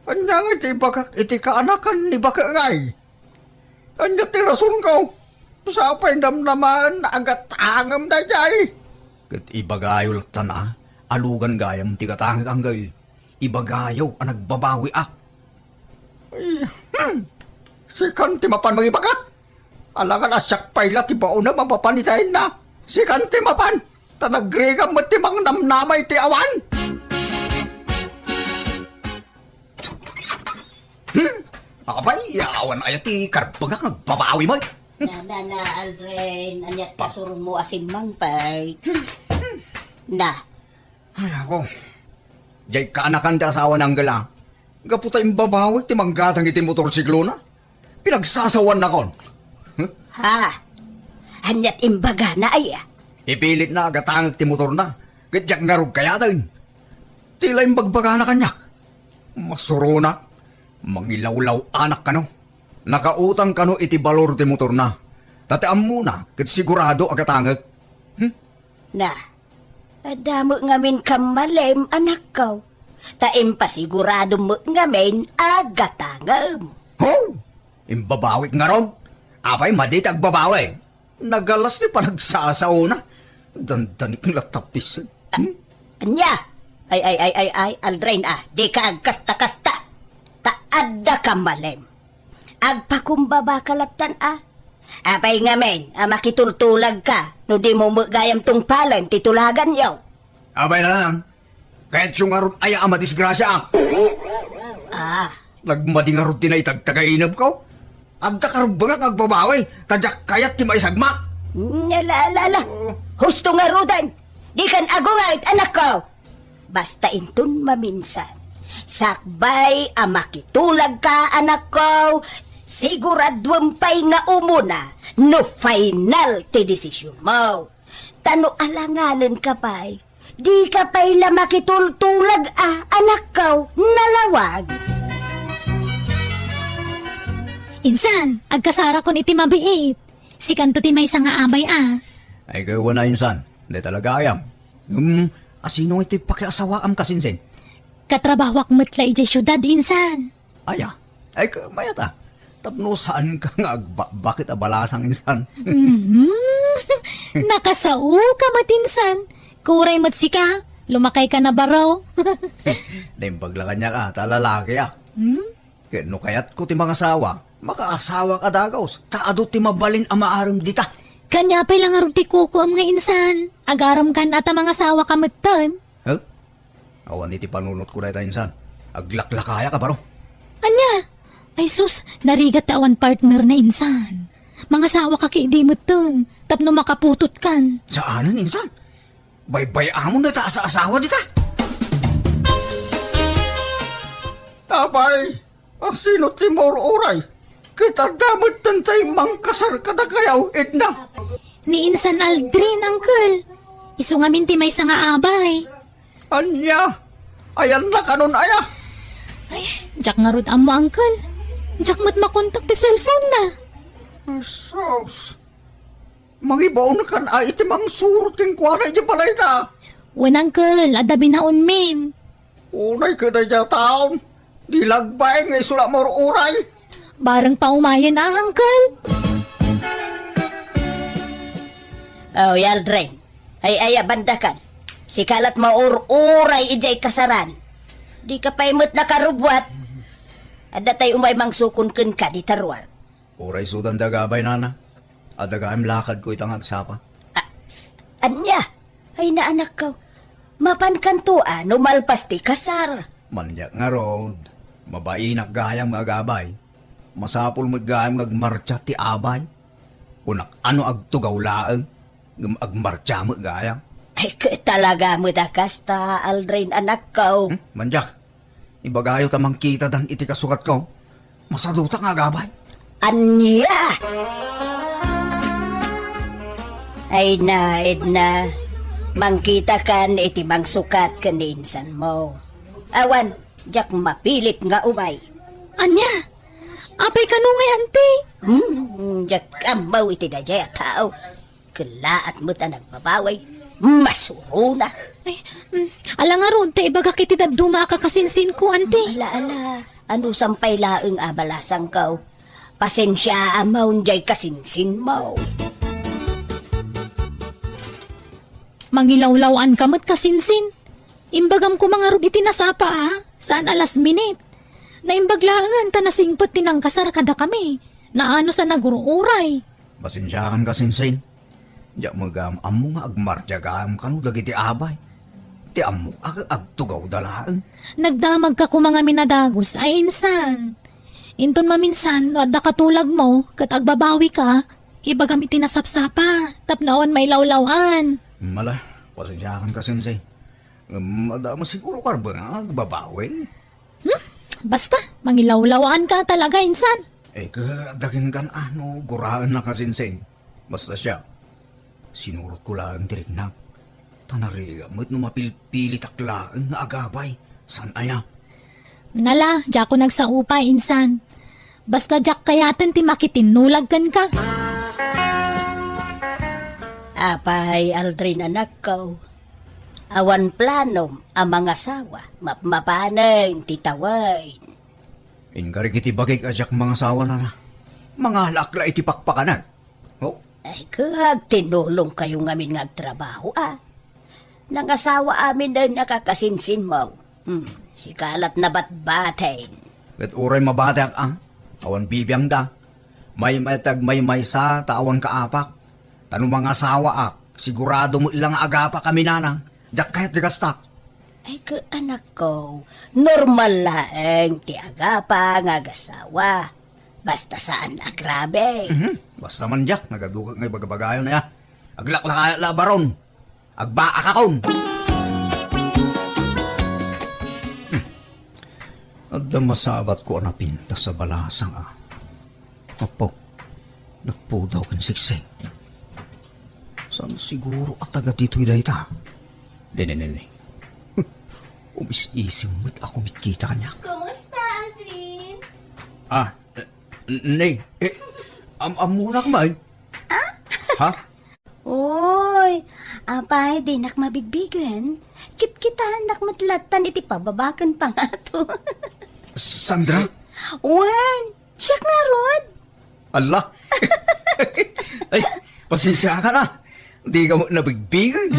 Speaker 2: kanya nga iti bakak, iti kaanakan ni baka ngay. Kanya ti rason ko. Sapay damnaman, agatangam na jay. Kat ibagayol tana, alugan gayam, ti katangag anggal. Ibagayaw, ang nagbabawi Si Kanti mapan magibaka. Alangan asyak payla ti baon na mapapanitayin na. Si Kanti mapan. Tanagregam mo ti mang namnamay ti awan.
Speaker 4: Abay, awan ay ti karbagak nagbabawi mo.
Speaker 3: Na, Aldrin, anyat kasurun mo asin mangpay. Na,
Speaker 4: Ay ako. Jay kaanakan ti asawa ng gala. Gaputa yung babawi ti manggatang iti motorsiklo na. Pinagsasawan na kon.
Speaker 3: ha? Anyat imbaga na ay
Speaker 4: Ipilit na agatangag ti motor na. Gadyak ngarog kaya din. Tila yung bagbaga na kanyak. Masuro na. Mangilawlaw anak kano. Nakautang kano iti balor ti motor na. Tatiam muna, kat sigurado agatangag.
Speaker 3: Na, adamo ngamin kamalem anak ko. Taim pa sigurado mo ngamin agatangam.
Speaker 4: Ho! Imbabawik nga ron. Apay madit agbabawi. Nagalas ni panagsasaw na. Dandanik na tapis.
Speaker 3: Anya, ay, Aldrin di ka agkasta-kasta. Taadda kamalem. Agpakumbaba kalatan Apay ngamin, makitultulag ka, no di mo magayam tong palan, titulagan yaw.
Speaker 4: Abay na lang. Kahit yung arot ay amadisgrasya ang. Nagmading arot tinay tagtagainab ko. Agda karong bangak agbabawi. Tadyak kayat ti maisagma.
Speaker 3: Nalala, husto nga rudan, di kan agungayt anak ko. Basta intun maminsan, sakbay makitulag ka anak ko, siguraduan pa'y nga umuna, no final ti desisyon mo. Tano alanganan ka pa'y, di ka pa'y makitultulag anak ko, nalawag.
Speaker 1: Insan, agkasara kon iti mabiit. Si kanto ti may nga abay
Speaker 4: Ay gawa na insan. Hindi talaga ayam. Asino iti pakiasawaam kasinsin?
Speaker 1: Katrabahwak metla ijay syudad, insan.
Speaker 4: Aya. Ay mayata. Tapno saan ka nga bakit abalasang insan?
Speaker 1: Nakasao ka matinsan. Kuray matsika, lumakay ka na baraw.
Speaker 4: Dahil paglakan niya ka, talalaki Kaya no kayat ko ti mga asawa, makaasawa ka dagaws. Taado ti mabalin amaaram dita.
Speaker 1: Kanya pa lang arog ti kuko am nga insan. Agaram kan at mga sawa kamatan.
Speaker 4: Awan iti panunot ko na ita insan. Aglaklakaya ka baro.
Speaker 1: Anya? Ay sus, narigat ta awan partner na insan. Mga sawa ka kiidimatan. Tapno makaputot kan.
Speaker 4: Saanan insan? Baybay amon na ta sa asawa dita. Abay, asino ti oray? Kita damot tantay mangkasar kada kayaw, Edna.
Speaker 1: Ni insan Aldrin, uncle. Iso nga minti may nga abay.
Speaker 4: Anya, ayan na kanon aya.
Speaker 1: Ay, jak nga rod amo, uncle. Jak mat makontak ti cellphone na.
Speaker 4: Sos, mangibaw na kan ay iti mang suruting kwaray di balay ta.
Speaker 1: Wen, uncle, adabi na unmin.
Speaker 4: Unay ka na dya taon. Dilagbay nga isula mo oray.
Speaker 1: Barang paumayan na, uncle.
Speaker 3: Oh, Aldrin, ay bandakan. Si kalat mauray ijay kasaran. Di ka paimot na karubwat. Ada tayo umay mangsukon ken ka di tarwar.
Speaker 4: Oray sudan dagabay nana. Adagaim lakad ko itang agsapa.
Speaker 3: Anya, ay naanak ko. Mapan kantua, numalpas ti kasar.
Speaker 4: Manyak nga road. Mabainak gayang magabay. Masapul mo gayang nagmarcha ti abay. Unak ano agtugaw laang. Agmarcha mo gayang.
Speaker 3: Ay, talaga mo da kasta, Aldrin anak ko.
Speaker 4: Manyak. Ibagayo tamang kita dan iti kasukat ko. Masaduta nga gabay.
Speaker 3: Anya! Ay na, Edna. Mangkita kan iti mangsukat kaninsan mo. Awan, jak mapilit nga umay.
Speaker 1: Anya? Apay ka nung ngay, ante.
Speaker 3: Jak amaw iti dajay at tao. Kalaat mo ta nagbabaway. Masuro na.
Speaker 1: Ay, ala nga ron, te ibaga kiti daduma ka kasinsin ko, ante.
Speaker 3: Ala, ano sampay laeng abalasang kaw. Pasensya amaw jay kasinsin mo.
Speaker 1: Mangilawlawan ka mat kasinsin. Imbagam ko mga ron iti nasapa, saan alas minute. Naimbaglangan ta nasingpot tinang kasar kada kami. Naano sa naguruuray.
Speaker 4: Basensyahan ka sinsin. Diyak magam amo nga agmarcha gam kanu dagiti abay. Ti amo agtugaw dalaan.
Speaker 1: Nagdamag ka ko mga minadagos ay insan. Inton maminsan, adda katulag mo, kat agbabawi ka, iba gamit tinasapsapa, tapnaon may lawlawan.
Speaker 2: Mala, pasensyakan ka, Sensei. Madama siguro ka ba nga agbabawi?
Speaker 1: Basta, mangilawlawan ka talaga, insan.
Speaker 2: Kadakin kan guraan na ka, Sensei. Basta siya, sinurot ko lang dirignak. Tanariga mo't no mapilpilit aklaan na agabay. San aya?
Speaker 1: Nala, diya ko nagsaupay, insan. Basta diyak kayaten ti makitinulag kan ka.
Speaker 3: Apay, Aldrin, anak ko. Awan plano ang mga asawa. Mapanan, titawain.
Speaker 2: Ingari kiti bagay kajak mga sawa na na. Mga lakla iti pakpakanan. Oh,
Speaker 3: Ay, kag tinulong kayo ngamin ngagtrabaho, Nangasawa amin na nakakasinsin mo. Si kalat na batbatain.
Speaker 2: kat uray mabatak ang awan bibiyang da. May matag may sa taawan kaapak. Tanong mga asawa sigurado mo ilang agapa kami nanang. Dak kahit digastak.
Speaker 3: Ay, ka anak ko, normal laeng ti agapa ngagasawa. Basta saan agrabe.
Speaker 2: Basta man jak, nagadukag ngay bagabagayon na ya. Aglaklakaya la baron. Agbaak akon. Adda masabat ko na pinta sa balasang Apo, nagpudaw kan siksik. Saan siguro at taga dito'y dayta? Dene. Umis-isim mo't ako mitkita kanya.
Speaker 5: Kumusta, Aldrin?
Speaker 2: Nay, amunak man. Ha?
Speaker 3: Uy, apay, di nak mabigbigan. Kit-kita nak matlatan iti pababakan pa nga to.
Speaker 2: Sandra?
Speaker 3: Wan, siya nga rod.
Speaker 2: Allah! Ay, pasensya ka na. Di ka mo nabigbigan.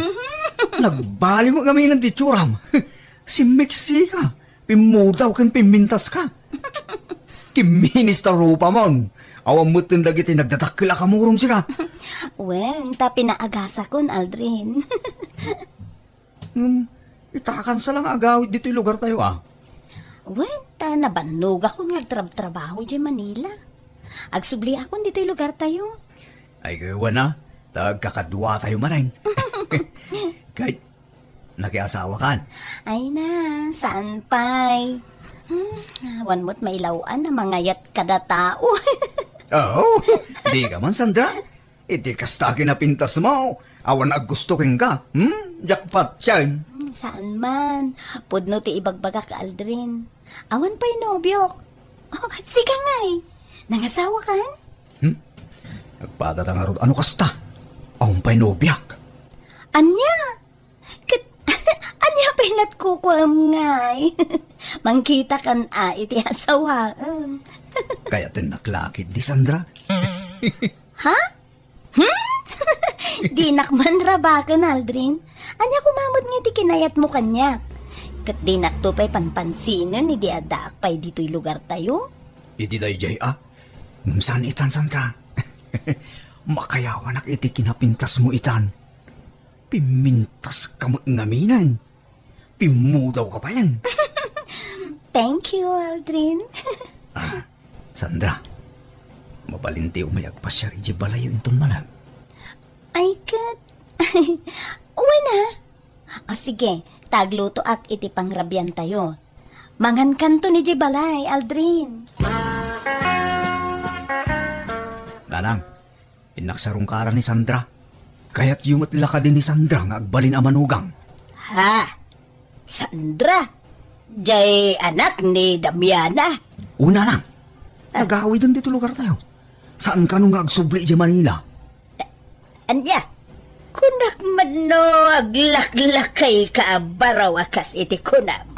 Speaker 2: Nagbali mo kami ng titsuram. Si Mexica, pimudaw kan pimintas ka. Kiminis ta rupa mon. Awang mo tindag iti nagdatakila ka murong sika.
Speaker 3: Wen, ta pinaagasa kon, Aldrin.
Speaker 2: Itakan sa lang agawid dito'y lugar tayo
Speaker 3: Wen, ta nabannog ako ngagtrabaho di Manila. Agsubli ako dito'y lugar tayo.
Speaker 2: Ay gawa na, tagkakadwa tayo manayin. Kahit nakiasawa kan.
Speaker 3: Ay na, saan pa'y? Awan mo't mailawan na mangayat kada tao.
Speaker 2: Oo, di ka man, Sandra. Iti kastaki na pintas mo. Awan aggusto king ka. Jackpot yan.
Speaker 3: Saan man? Pudno ti ibagbaga ka, Aldrin. Awan pa'y nobyo. Oh, sige ngay. Nangasawa kan?
Speaker 2: Nagpadatang arod. Ano kasta? Awan pa'y nobyak.
Speaker 3: Anya? Anya pinat kukuam ngay. Mangkita kan iti asawaan.
Speaker 2: Kaya tinaklakid di Sandra.
Speaker 3: Ha? Di nakman rabakan, Aldrin. Anya kumamot nga ti kinayat mo kanya. Kat di naktupay panpansinan ni di adak pa'y dito'y lugar tayo.
Speaker 2: Iti day jay Saan itan, Sandra? Makayawanak iti kinapintas mo itan. Pimintas ka mo ngaminan. Pimudaw ka pa yan.
Speaker 3: Thank you, Aldrin.
Speaker 2: Sandra, mabalinti umayag pa siya iti balayo intong malag.
Speaker 3: Ay, kat. Uwi na. O sige, tagluto ak iti pangrabyan tayo. Mangan kanto ni Jibalay, Aldrin.
Speaker 2: Nanang, pinaksarong kara ni Sandra. Kaya't yumatla ka din ni Sandra nga agbalin ang manugang.
Speaker 3: Ha? Sandra? Jay anak ni Damiana?
Speaker 2: Una lang, nag-aaway doon dito lugar tayo. Saan ka nung agsubli di Manila?
Speaker 3: Anya? Kunak man no aglaklakay ka baraw akas iti kunam.